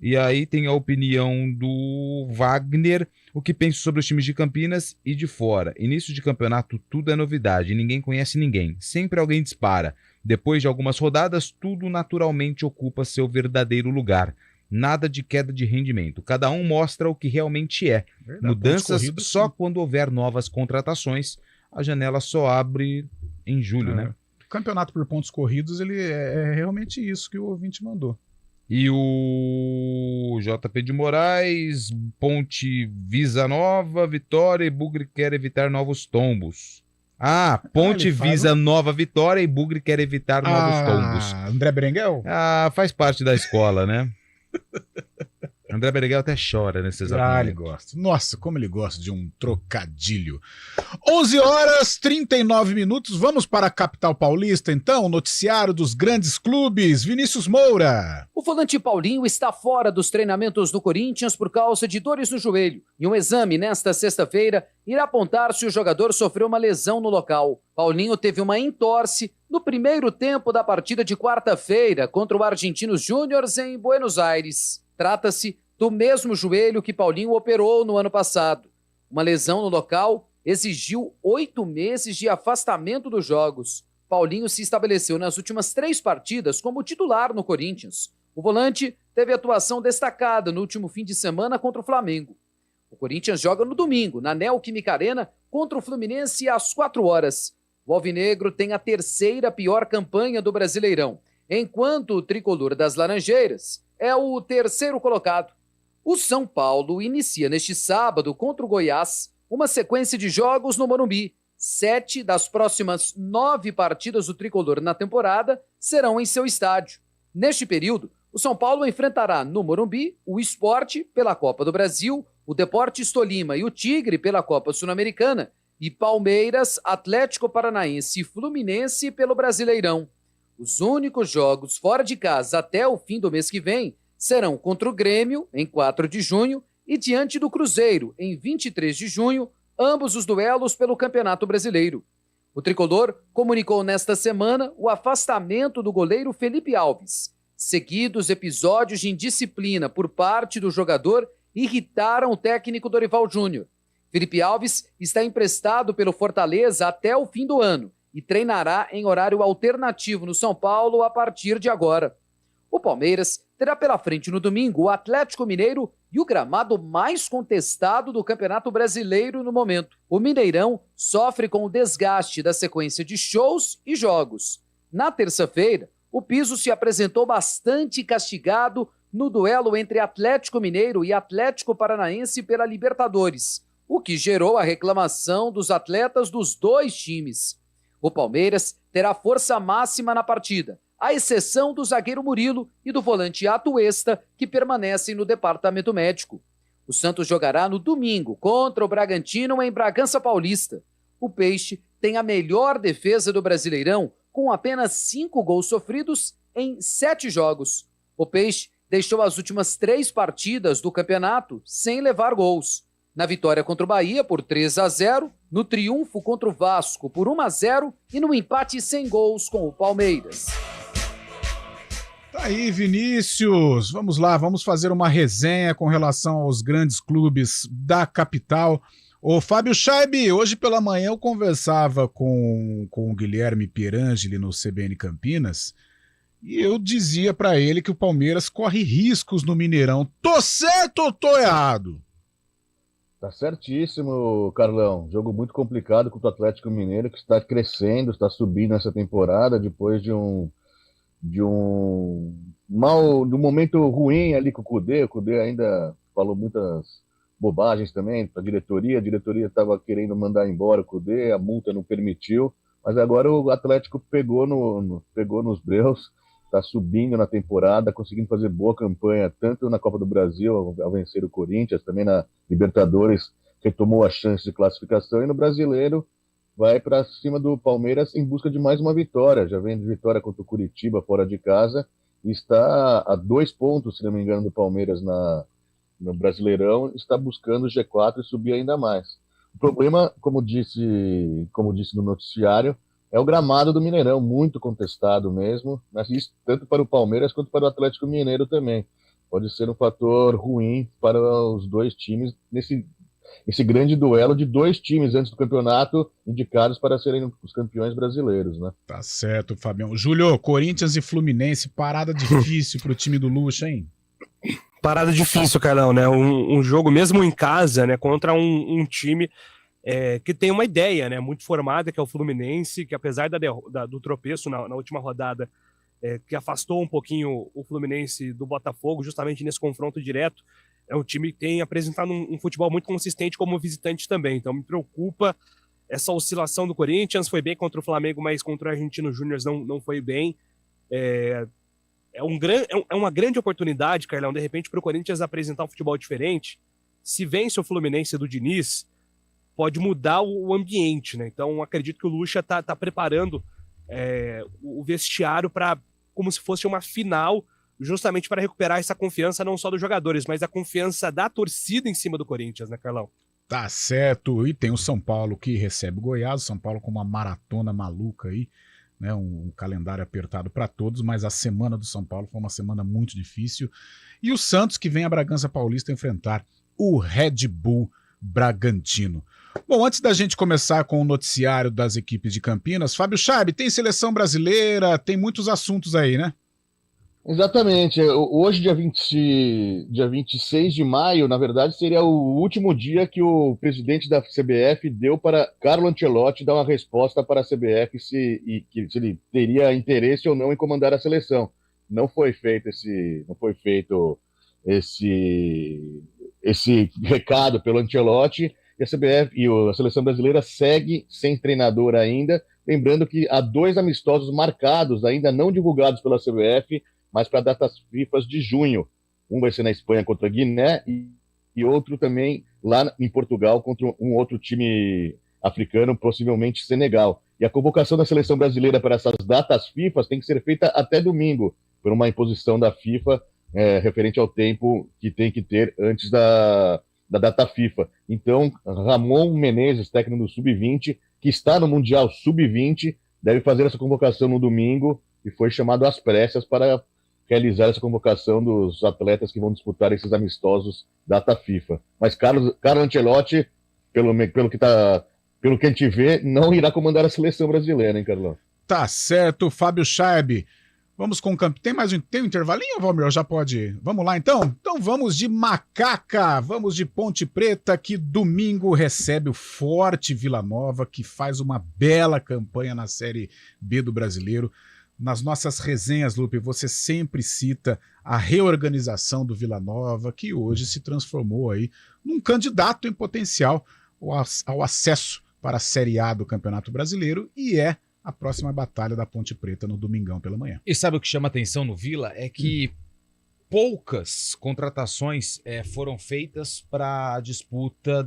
E aí tem a opinião do Wagner, o que penso sobre os times de Campinas e de fora. Início de campeonato, tudo é novidade, ninguém conhece ninguém. Sempre alguém dispara. Depois de algumas rodadas, tudo naturalmente ocupa seu verdadeiro lugar. Nada de queda de rendimento. Cada um mostra o que realmente é. Verdade, Mudanças corrido, só sim. quando houver novas contratações. A janela só abre em julho, né? O campeonato por pontos corridos, ele é realmente isso que o ouvinte mandou. E o JP de Moraes, Ponte visa nova vitória e Bugre quer evitar novos tombos. Ponte visa nova vitória e Bugre quer evitar novos tombos. André Berenguel? Faz parte da escola, né? André Meneghel até chora nesse exato Ah, momento. ele gosta. Nossa, como ele gosta de um trocadilho. 11h39. Vamos para a capital paulista, então. Noticiário dos grandes clubes. Vinícius Moura. O volante Paulinho está fora dos treinamentos do Corinthians por causa de dores no joelho. E um exame nesta sexta-feira irá apontar se o jogador sofreu uma lesão no local. Paulinho teve uma entorse no primeiro tempo da partida de quarta-feira contra o Argentinos Júniors em Buenos Aires. Trata-se do mesmo joelho que Paulinho operou no ano passado. Uma lesão no local exigiu 8 meses de afastamento dos jogos. Paulinho se estabeleceu nas últimas 3 partidas como titular no Corinthians. O volante teve atuação destacada no último fim de semana contra o Flamengo. O Corinthians joga no domingo, na Neoquímica Arena, contra o Fluminense às 4 horas. O alvinegro tem a 3ª pior campanha do Brasileirão, enquanto o tricolor das Laranjeiras é o 3º colocado. O São Paulo inicia neste sábado contra o Goiás uma sequência de jogos no Morumbi. 7 das próximas 9 partidas do tricolor na temporada serão em seu estádio. Neste período, o São Paulo enfrentará no Morumbi o Sport pela Copa do Brasil, o Deportes Tolima e o Tigre pela Copa Sul-Americana e Palmeiras, Atlético Paranaense e Fluminense pelo Brasileirão. Os únicos jogos fora de casa até o fim do mês que vem serão contra o Grêmio, em 4 de junho, e diante do Cruzeiro, em 23 de junho, ambos os duelos pelo Campeonato Brasileiro. O tricolor comunicou nesta semana o afastamento do goleiro Felipe Alves. Seguidos episódios de indisciplina por parte do jogador irritaram o técnico Dorival Júnior. Felipe Alves está emprestado pelo Fortaleza até o fim do ano e treinará em horário alternativo no São Paulo a partir de agora. O Palmeiras terá pela frente no domingo o Atlético Mineiro e o gramado mais contestado do Campeonato Brasileiro no momento. O Mineirão sofre com o desgaste da sequência de shows e jogos. Na terça-feira, o piso se apresentou bastante castigado no duelo entre Atlético Mineiro e Atlético Paranaense pela Libertadores, o que gerou a reclamação dos atletas dos 2 times. O Palmeiras terá força máxima na partida, à exceção do zagueiro Murilo e do volante Atuesta, que permanecem no departamento médico. O Santos jogará no domingo contra o Bragantino em Bragança Paulista. O Peixe tem a melhor defesa do Brasileirão, com apenas 5 gols sofridos em 7 jogos. O Peixe deixou as últimas 3 partidas do campeonato sem levar gols. Na vitória contra o Bahia por 3-0, no triunfo contra o Vasco por 1-0 e no empate sem gols com o Palmeiras. Tá aí, Vinícius. Vamos lá, vamos fazer uma resenha com relação aos grandes clubes da capital. Ô, Fábio Scheibe, hoje pela manhã eu conversava com o Guilherme Pierangeli no CBN Campinas e eu dizia pra ele que o Palmeiras corre riscos no Mineirão. Tô certo ou tô errado? Tá certíssimo, Carlão. Jogo muito complicado contra o Atlético Mineiro, que está crescendo, está subindo essa temporada depois de um momento ruim ali com o Cudê. O Cudê ainda falou muitas bobagens também para a diretoria estava querendo mandar embora o Cudê, a multa não permitiu, mas agora o Atlético pegou nos breus, está subindo na temporada, conseguindo fazer boa campanha, tanto na Copa do Brasil, ao vencer o Corinthians, também na Libertadores, retomou a chance de classificação, e no Brasileiro vai para cima do Palmeiras em busca de mais uma vitória. Já vem de vitória contra o Curitiba fora de casa e está a 2 pontos, se não me engano, do Palmeiras no Brasileirão, está buscando o G4 e subir ainda mais. O problema, como disse no noticiário, é o gramado do Mineirão, muito contestado mesmo, mas isso tanto para o Palmeiras quanto para o Atlético Mineiro também. Pode ser um fator ruim para os 2 times nesse grande duelo de 2 times antes do campeonato indicados para serem os campeões brasileiros, né? Tá certo, Fabião. Júlio, Corinthians e Fluminense, parada difícil pro time do Lucha, hein? Parada difícil, Carlão, né? Um jogo mesmo em casa, né? Contra um time que tem uma ideia, né? Muito formada, que é o Fluminense, que apesar do tropeço na última rodada, que afastou um pouquinho o Fluminense do Botafogo, justamente nesse confronto direto, é um time que tem apresentado um futebol muito consistente como visitante também. Então me preocupa essa oscilação do Corinthians. Foi bem contra o Flamengo, mas contra o Argentino Júnior não foi bem. é uma grande oportunidade, Carlão, de repente, para o Corinthians apresentar um futebol diferente. Se vence o Fluminense do Diniz, pode mudar o ambiente, né? Então, acredito que o Lucha tá preparando o vestiário como se fosse uma final, justamente para recuperar essa confiança não só dos jogadores, mas a confiança da torcida em cima do Corinthians, né, Carlão? Tá certo. E tem o São Paulo que recebe o Goiás, São Paulo com uma maratona maluca aí, né? Um calendário apertado para todos, mas a semana do São Paulo foi uma semana muito difícil. E o Santos que vem a Bragança Paulista enfrentar o Red Bull Bragantino. Bom, antes da gente começar com o noticiário das equipes de Campinas, Fábio Schaib, tem seleção brasileira, tem muitos assuntos aí, né? Exatamente. Hoje, dia 26 de maio, na verdade, seria o último dia que o presidente da CBF deu para Carlo Ancelotti dar uma resposta para a CBF se ele teria interesse ou não em comandar a seleção. Não foi feito esse recado pelo Ancelotti, e a CBF e a seleção brasileira segue sem treinador ainda, lembrando que há 2 amistosos marcados, ainda não divulgados pela CBF, mas para datas FIFA de junho. Um vai ser na Espanha contra a Guiné e outro também lá em Portugal contra um outro time africano, possivelmente Senegal. E a convocação da seleção brasileira para essas datas FIFA tem que ser feita até domingo, por uma imposição da FIFA referente ao tempo que tem que ter antes da data FIFA. Então, Ramon Menezes, técnico do Sub-20, que está no Mundial Sub-20, deve fazer essa convocação no domingo e foi chamado às pressas para realizar essa convocação dos atletas que vão disputar esses amistosos data FIFA. Mas Carlo Ancelotti, pelo que a gente vê, não irá comandar a seleção brasileira, hein, Carlão? Tá certo, Fábio Schaib. Vamos com o campo. Tem um intervalinho, Valmir? Já pode ir. Vamos lá, então? Então vamos de Macaca, vamos de Ponte Preta, que domingo recebe o forte Vila Nova, que faz uma bela campanha na Série B do Brasileiro. Nas nossas resenhas, Lupe, você sempre cita a reorganização do Vila Nova, que hoje se transformou aí num candidato em potencial ao acesso para a Série A do Campeonato Brasileiro e é a próxima batalha da Ponte Preta no domingão pela manhã. E sabe o que chama atenção no Vila? É que poucas contratações foram feitas para a disputa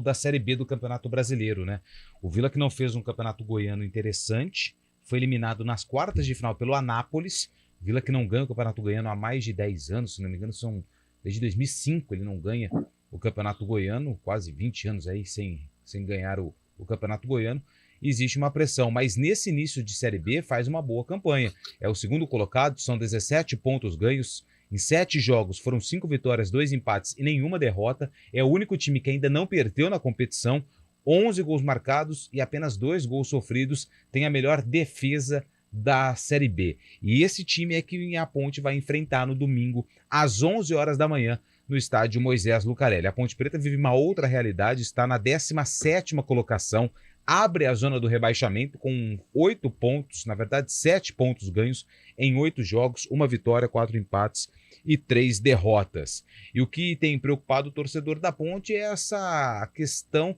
da Série B do Campeonato Brasileiro, né? O Vila, que não fez um campeonato goiano interessante, foi eliminado nas quartas de final pelo Anápolis. Vila que não ganha o Campeonato Goiano há mais de 10 anos, se não me engano, desde 2005 ele não ganha o Campeonato Goiano, quase 20 anos aí sem ganhar o Campeonato Goiano. Existe uma pressão, mas nesse início de Série B faz uma boa campanha. É o segundo colocado, são 17 pontos ganhos em 7 jogos, foram 5 vitórias, 2 empates e nenhuma derrota. É o único time que ainda não perdeu na competição. 11 gols marcados e apenas 2 gols sofridos, tem a melhor defesa da Série B. E esse time é que a Ponte vai enfrentar no domingo, às 11 horas da manhã, no estádio Moisés Lucarelli. A Ponte Preta vive uma outra realidade, está na 17ª colocação, abre a zona do rebaixamento com 8 pontos, na verdade 7 pontos ganhos em 8 jogos, 1 vitória, 4 empates e 3 derrotas. E o que tem preocupado o torcedor da Ponte é essa questão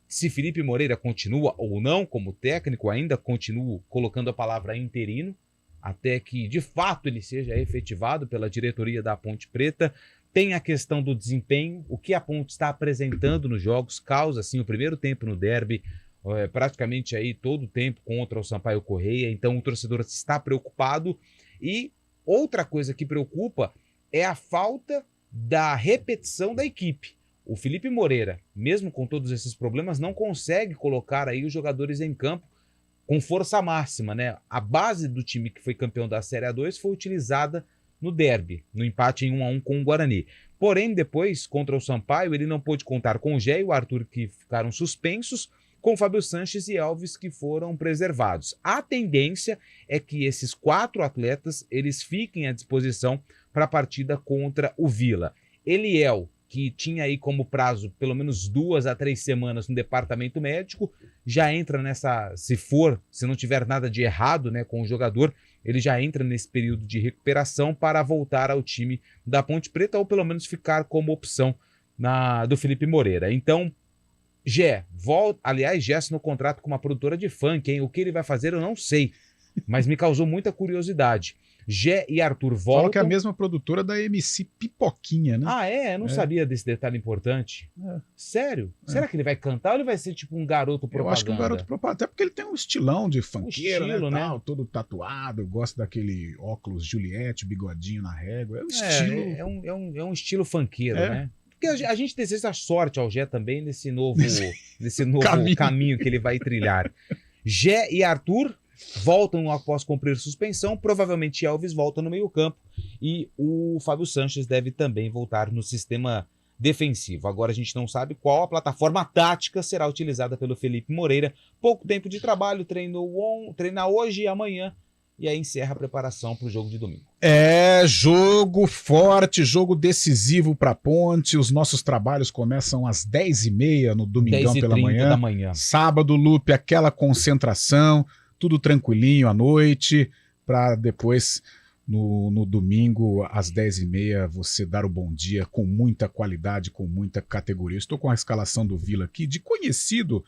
se Felipe Moreira continua ou não como técnico, ainda continuo colocando a palavra interino, até que de fato ele seja efetivado pela diretoria da Ponte Preta. Tem a questão do desempenho, o que a Ponte está apresentando nos jogos, causa assim o primeiro tempo no derby, praticamente aí todo o tempo contra o Sampaio Corrêa, então o torcedor está preocupado. E outra coisa que preocupa é a falta da repetição da equipe. O Felipe Moreira, mesmo com todos esses problemas, não consegue colocar aí os jogadores em campo com força máxima, né? A base do time que foi campeão da Série A2 foi utilizada no derby, no empate em 1-1 com o Guarani. Porém, depois, contra o Sampaio, ele não pôde contar com o Gé e o Arthur, que ficaram suspensos, com o Fábio Sanches e Alves, que foram preservados. A tendência é que esses 4 atletas eles fiquem à disposição para a partida contra o Vila. Eliel, que tinha aí como prazo pelo menos 2 a 3 semanas no departamento médico, já entra nessa, se não tiver nada de errado, né, com o jogador, ele já entra nesse período de recuperação para voltar ao time da Ponte Preta, ou pelo menos ficar como opção do Felipe Moreira. Então, Gé assinou contrato com uma produtora de funk, hein? O que ele vai fazer eu não sei. mas me causou muita curiosidade. Gé e Arthur voltam. Falam que é a mesma produtora da MC Pipoquinha, né? Ah, é? Eu não sabia desse detalhe importante. Sério? Será que ele vai cantar ou ele vai ser tipo um garoto propaganda? Eu acho que um garoto propaganda, até porque ele tem um estilão de funkeiro, estilo, né? né? Tal, todo tatuado, gosta daquele óculos Juliette, bigodinho na régua. É um estilo... É um estilo funkeiro, né? Porque a gente deseja sorte ao Gé também nesse novo caminho que ele vai trilhar. Gé e Arthur voltam após cumprir suspensão, provavelmente Elvis volta no meio-campo e o Fábio Sanches deve também voltar no sistema defensivo. Agora a gente não sabe qual a plataforma tática será utilizada pelo Felipe Moreira. Pouco tempo de trabalho, treina hoje e amanhã e aí encerra a preparação para o jogo de domingo. É jogo forte, jogo decisivo para a Ponte. Os nossos trabalhos começam às 10h30 no domingão pela manhã. Sábado, Lupe, aquela concentração, tudo tranquilinho à noite, para depois, no domingo, às 10h30, você dar o bom dia com muita qualidade, com muita categoria. Estou com a escalação do Vila aqui, de conhecido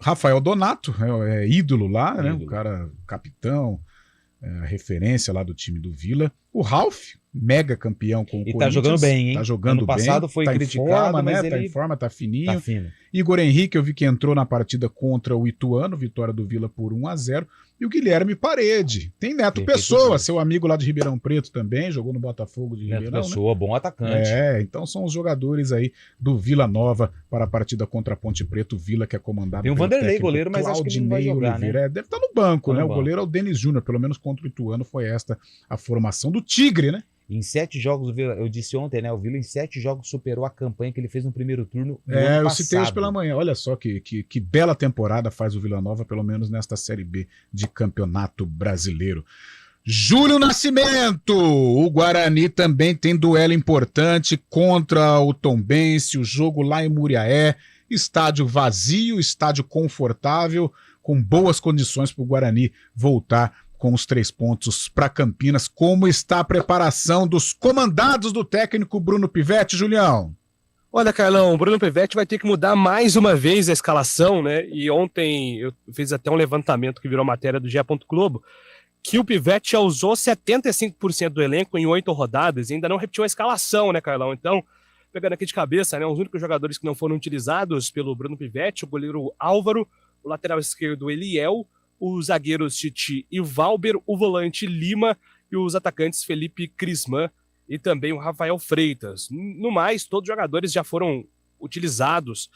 Rafael Donato, é ídolo lá, né? O cara, capitão, referência lá do time do Vila. O Ralf, mega campeão com o Corinthians. E tá jogando bem, hein? Tá jogando ano passado bem, foi tá criticado, em forma, mas né? ele... Tá em forma, tá fininho. Tá fino. Igor Henrique, eu vi que entrou na partida contra o Ituano, vitória do Vila por 1-0. E o Guilherme Parede. Tem Neto Pessoa, seu amigo lá de Ribeirão Preto também, jogou no Botafogo de Ribeirão. Neto Pessoa, né? Bom atacante. Então são os jogadores aí do Vila Nova para a partida contra a Ponte Preta. O Vila que é comandado tem um pelo Vanderlei, goleiro, mas acho que ele não vai jogar, Oliveira. né? Deve estar no banco, né? O goleiro é o Denis Júnior, pelo menos contra o Ituano foi esta a formação do Tigre, né? Em 7 jogos, o Vila, eu disse ontem, né? O Vila em 7 jogos superou a campanha que ele fez no primeiro turno no ano eu passado. citei hoje pela manhã. Olha só que bela temporada faz o Vila Nova, pelo menos nesta Série B de Campeonato Brasileiro. Júlio Nascimento! O Guarani também tem duelo importante contra o Tombense, o jogo lá em Muriaé. Estádio vazio, estádio confortável, com boas condições para o Guarani voltar com os 3 pontos para Campinas. Como está a preparação dos comandados do técnico Bruno Pivetti, Julião? Olha, Carlão, o Bruno Pivetti vai ter que mudar mais uma vez a escalação, né? E ontem eu fiz até um levantamento que virou matéria do GE. Globo, que o Pivetti já usou 75% do elenco em 8 rodadas e ainda não repetiu a escalação, né, Carlão? Então, pegando aqui de cabeça, né? Os únicos jogadores que não foram utilizados pelo Bruno Pivetti, o goleiro Álvaro, o lateral esquerdo Eliel, os zagueiros Titi e Valber, o volante Lima e os atacantes Felipe Crisman e também o Rafael Freitas. No mais, todos os jogadores já foram utilizados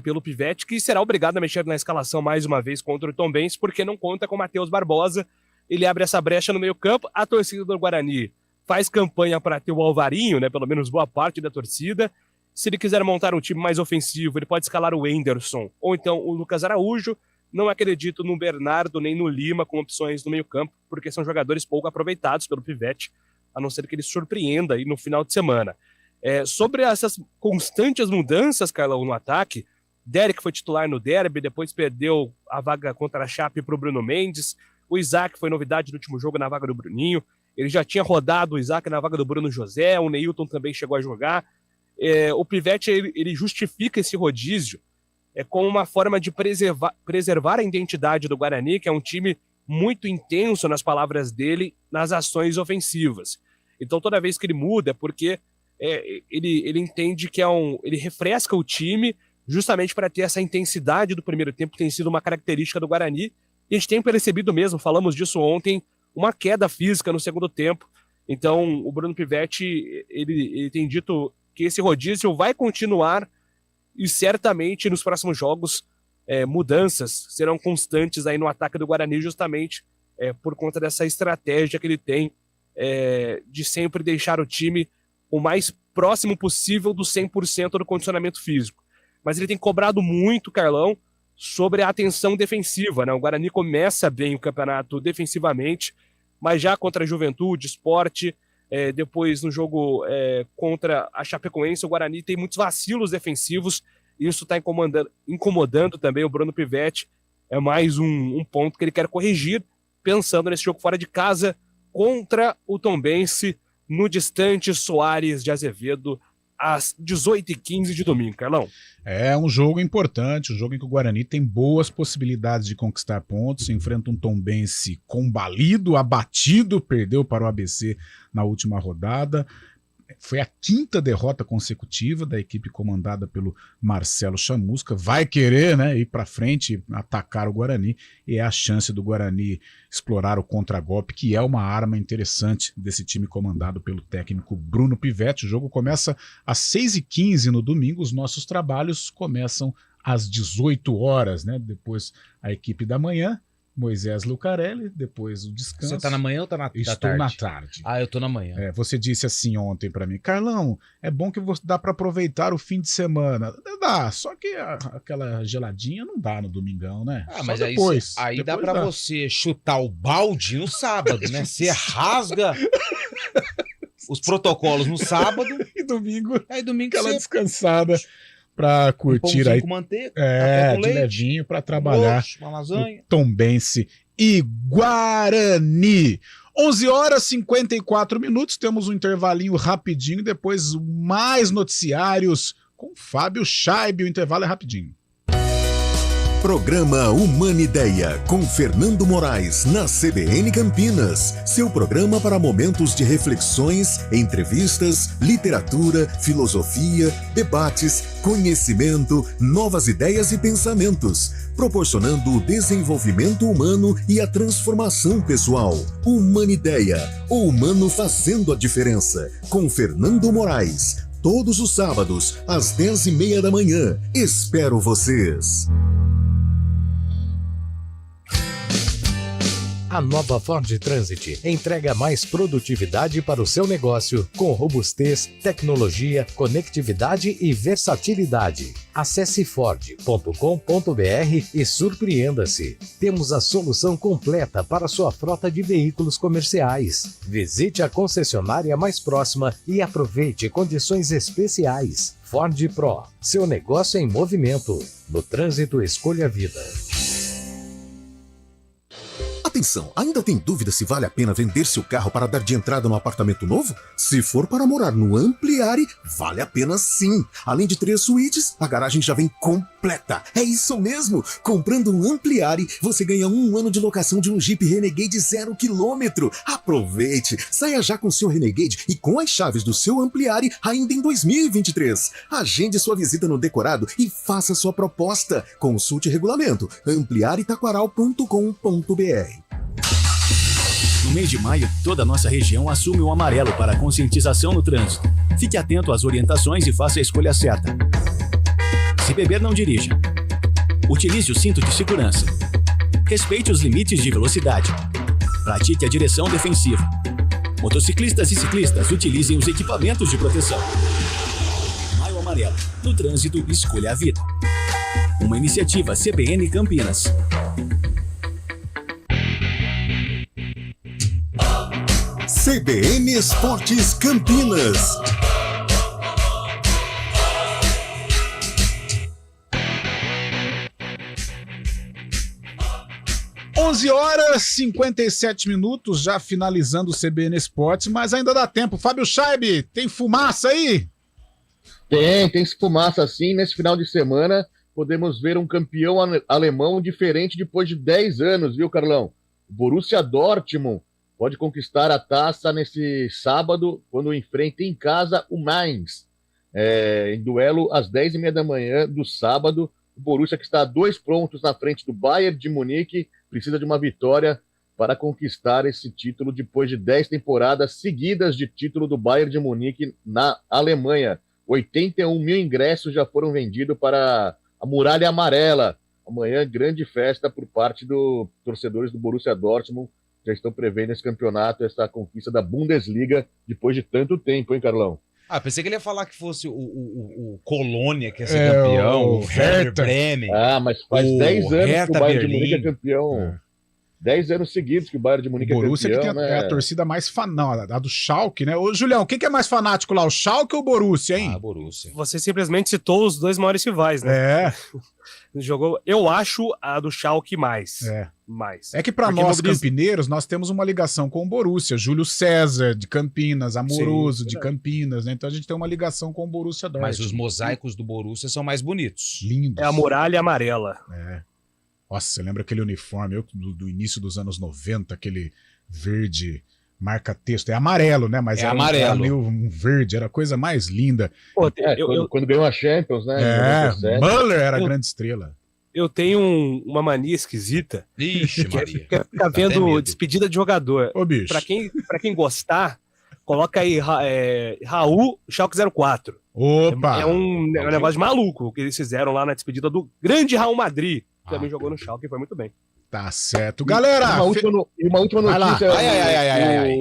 pelo Pivetti, que será obrigado a mexer na escalação mais uma vez contra o Tombense, porque não conta com o Matheus Barbosa. Ele abre essa brecha no meio campo, a torcida do Guarani faz campanha para ter o Alvarinho, né, pelo menos boa parte da torcida. Se ele quiser montar um time mais ofensivo, ele pode escalar o Enderson ou então o Lucas Araújo. Não acredito no Bernardo nem no Lima com opções no meio-campo, porque são jogadores pouco aproveitados pelo Pivetti, a não ser que ele surpreenda aí no final de semana. Sobre essas constantes mudanças, Carlão, no ataque, Derek foi titular no derby, depois perdeu a vaga contra a Chape para o Bruno Mendes. O Isaac foi novidade no último jogo na vaga do Bruninho. Ele já tinha rodado o Isaac na vaga do Bruno José, o Neilton também chegou a jogar. O Pivetti ele justifica esse rodízio como uma forma de preservar a identidade do Guarani, que é um time muito intenso, nas palavras dele, nas ações ofensivas. Então, toda vez que ele muda, é porque ele entende que ele refresca o time justamente para ter essa intensidade do primeiro tempo, que tem sido uma característica do Guarani. E a gente tem percebido mesmo, falamos disso ontem, uma queda física no segundo tempo. Então, o Bruno Pivetti ele tem dito que esse rodízio vai continuar e certamente nos próximos jogos mudanças serão constantes aí no ataque do Guarani, justamente por conta dessa estratégia que ele tem de sempre deixar o time o mais próximo possível do 100% do condicionamento físico. Mas ele tem cobrado muito, Carlão, sobre a atenção defensiva, né? O Guarani começa bem o campeonato defensivamente, mas já contra a Juventude, Sport, depois no jogo contra a Chapecoense, o Guarani tem muitos vacilos defensivos, e isso está incomodando também o Bruno Pivetti. É mais um ponto que ele quer corrigir, pensando nesse jogo fora de casa contra o Tombense, no distante Soares de Azevedo, às 18h15 de domingo, Carlão. É um jogo importante, um jogo em que o Guarani tem boas possibilidades de conquistar pontos, enfrenta um Tombense combalido, abatido, perdeu para o ABC na última rodada. Foi a 5ª derrota consecutiva da equipe comandada pelo Marcelo Chamusca. Vai querer, né, ir para frente, atacar o Guarani, e é a chance do Guarani explorar o contragolpe, que é uma arma interessante desse time comandado pelo técnico Bruno Pivetti. O jogo começa às 6h15 no domingo, os nossos trabalhos começam às 18 horas, né? Depois a equipe da manhã, Moisés Lucarelli, depois o descanso. Você tá na manhã ou tá na tarde? Estou na tarde. Ah, eu tô na manhã. Você disse assim ontem pra mim, Carlão, é bom que dá pra aproveitar o fim de semana. Dá, só que aquela geladinha não dá no domingão, né? Ah, mas só depois, aí dá pra você chutar o balde no sábado, né? Você rasga os protocolos no sábado. E domingo, aí domingo aquela você... descansada pra curtir aí. Com manteiga, café com leite, de levinho pra trabalhar. uma lasanha. Tombense e Guarani. 11h54, temos um intervalinho rapidinho, depois mais noticiários com Fábio Scheib. O intervalo é rapidinho. Programa Humanideia, com Fernando Moraes, na CBN Campinas. Seu programa para momentos de reflexões, entrevistas, literatura, filosofia, debates, conhecimento, novas ideias e pensamentos, proporcionando o desenvolvimento humano e a transformação pessoal. Humanideia, o humano fazendo a diferença, com Fernando Moraes. Todos os sábados, às 10h30 da manhã. Espero vocês. A nova Ford Transit entrega mais produtividade para o seu negócio, com robustez, tecnologia, conectividade e versatilidade. Acesse ford.com.br e surpreenda-se. Temos a solução completa para sua frota de veículos comerciais. Visite a concessionária mais próxima e aproveite condições especiais. Ford Pro, seu negócio em movimento. No trânsito, escolha a vida. Atenção, ainda tem dúvida se vale a pena vender seu carro para dar de entrada no apartamento novo? Se for para morar no Ampliare, vale a pena sim. Além de 3 suítes, a garagem já vem completa. É isso mesmo! Comprando um Ampliare, você ganha 1 ano de locação de um Jeep Renegade 0 km. Aproveite! Saia já com seu Renegade e com as chaves do seu Ampliare ainda em 2023. Agende sua visita no decorado e faça sua proposta. Consulte regulamento ampliaretaquaral.com.br. No mês de maio, toda a nossa região assume o amarelo para conscientização no trânsito. Fique atento às orientações e faça a escolha certa. Se beber, não dirija. Utilize o cinto de segurança. Respeite os limites de velocidade. Pratique a direção defensiva. Motociclistas e ciclistas utilizem os equipamentos de proteção. Maio Amarelo. No trânsito, escolha a vida. Uma iniciativa CBN Campinas. CBN Esportes Campinas. Onze horas 57 minutos, já finalizando o CBN Esportes, mas ainda dá tempo. Fábio Scheib, tem fumaça aí? Tem fumaça sim. Nesse final de semana, podemos ver um campeão alemão diferente depois de 10 anos, viu, Carlão? O Borussia Dortmund pode conquistar a taça nesse sábado, quando enfrenta em casa o Mainz. Em duelo às 10h30 da manhã do sábado. O Borussia, que está a 2 pontos na frente do Bayern de Munique, precisa de uma vitória para conquistar esse título depois de 10 temporadas seguidas de título do Bayern de Munique na Alemanha. 81 mil ingressos já foram vendidos para a Muralha Amarela. Amanhã, grande festa por parte dos torcedores do Borussia Dortmund. Já estão prevendo esse campeonato, essa conquista da Bundesliga, depois de tanto tempo, hein, Carlão? Ah, pensei que ele ia falar que fosse o Colônia que ia ser campeão, o Werder Bremen. Ah, mas faz 10 anos que o Bayern de Munique é campeão. 10 anos seguidos que o Bayern de Munique O Borussia é campeão, que tem né? a torcida mais fanática, a do Schalke, né? Ô, Julião, quem que é mais fanático lá, o Schalke ou o Borussia, hein? Borussia. Você simplesmente citou os dois maiores rivais, né? É. Jogou, eu acho a do Schalke mais. Mais. É que para Porque nós, mobiliza- campineiros, nós temos uma ligação com o Borussia. Júlio César, de Campinas, Amoroso, Sim, de Campinas, né? Então a gente tem uma ligação com o Borussia Dortmund. Mas os mosaicos do Borussia são mais bonitos. Lindos. É a muralha amarela. É. Nossa, você lembra aquele uniforme do início dos anos 90, aquele verde marca-texto? É amarelo, né? Mas É era amarelo. meio um verde, era a coisa mais linda. Pô, Quando ganhou a Champions, né? em É, 97. Muller era a Eu- grande estrela. Eu tenho uma mania esquisita. Ixi, que é Maria. ficar Dá até vendo medo. despedida de jogador. Ô, bicho. Pra quem gostar, coloca aí Raul Schalke 04. Opa! É um negócio de maluco o que eles fizeram lá na despedida do grande Real Madrid. Que também jogou no Schalke e foi muito bem. Tá certo. Galera! E uma última Vai lá. notícia. Ai.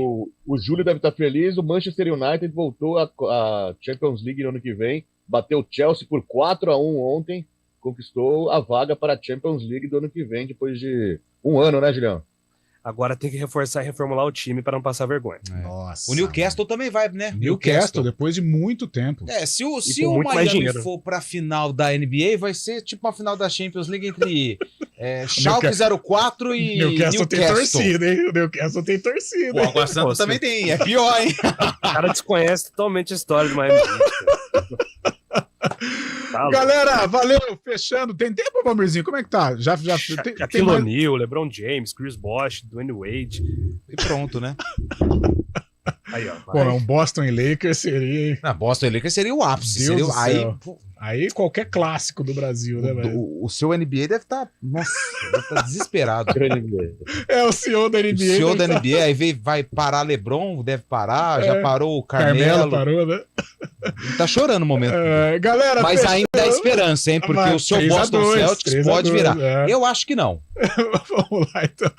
O Júlio deve estar feliz. O Manchester United voltou à Champions League no ano que vem. Bateu o Chelsea por 4-1 ontem. Conquistou a vaga para a Champions League do ano que vem, depois de um ano, né, Julião? Agora tem que reforçar e reformular o time para não passar vergonha. Nossa. O Newcastle também vai, né? Newcastle, depois de muito tempo. É, se o com muito mais Miami dinheiro. for pra final da NBA, vai ser tipo uma final da Champions League entre Schalke 04 e Newcastle tem Newcastle. torcida, hein? O Newcastle tem torcida. O Água Santa também tem, é pior, hein? O cara desconhece totalmente a história do Miami. Tá louco. Galera, valeu, fechando. Tem tempo, Valmirzinho? Como é que tá? Já tem Shaquille mais... O'Neal, LeBron James, Chris Bosh, Dwayne Wade. E pronto, né? Aí, ó. Pô, um Boston e Lakers seria, hein? Na Boston Lakers seria o ápice. Deus Seria do aí, céu. Aí qualquer clássico do Brasil, né, velho? o seu NBA deve estar. Nossa, deve estar desesperado. É o CEO da NBA. O CEO da né? NBA, aí vai parar LeBron, deve parar, já parou o Carmelo Carmelo. parou, né? Ele tá chorando no momento. Galera, mas fechou. ainda há esperança, hein? Porque Mas o seu 3-2, Boston Celtics 3-2, pode virar. é. Eu acho que não. Vamos lá, então.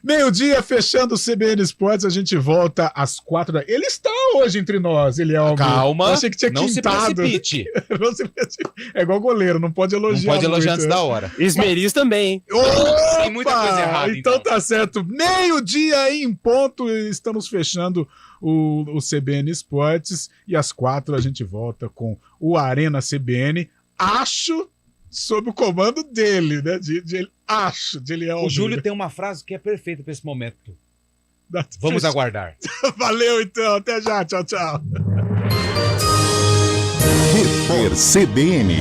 Meio-dia, fechando o CBN Esportes, a gente volta às 4 da... Ele está hoje entre nós, ele é o... Calma, Eu achei que tinha não se quintado. precipite. Não se precipite. É igual goleiro, não pode elogiar. Não pode elogiar muito, antes né? da hora. Esmeriz também, hein? Tem muita coisa errada, Então tá certo. Meio-dia em ponto, estamos fechando o CBN Esportes e às 4 a gente volta com o Arena CBN. Acho sob o comando dele, né? Acho, de Eliel. O Júlio tem uma frase que é perfeita para esse momento. Vamos aguardar. Valeu, então. Até já. Tchau, tchau. Repórter CBN.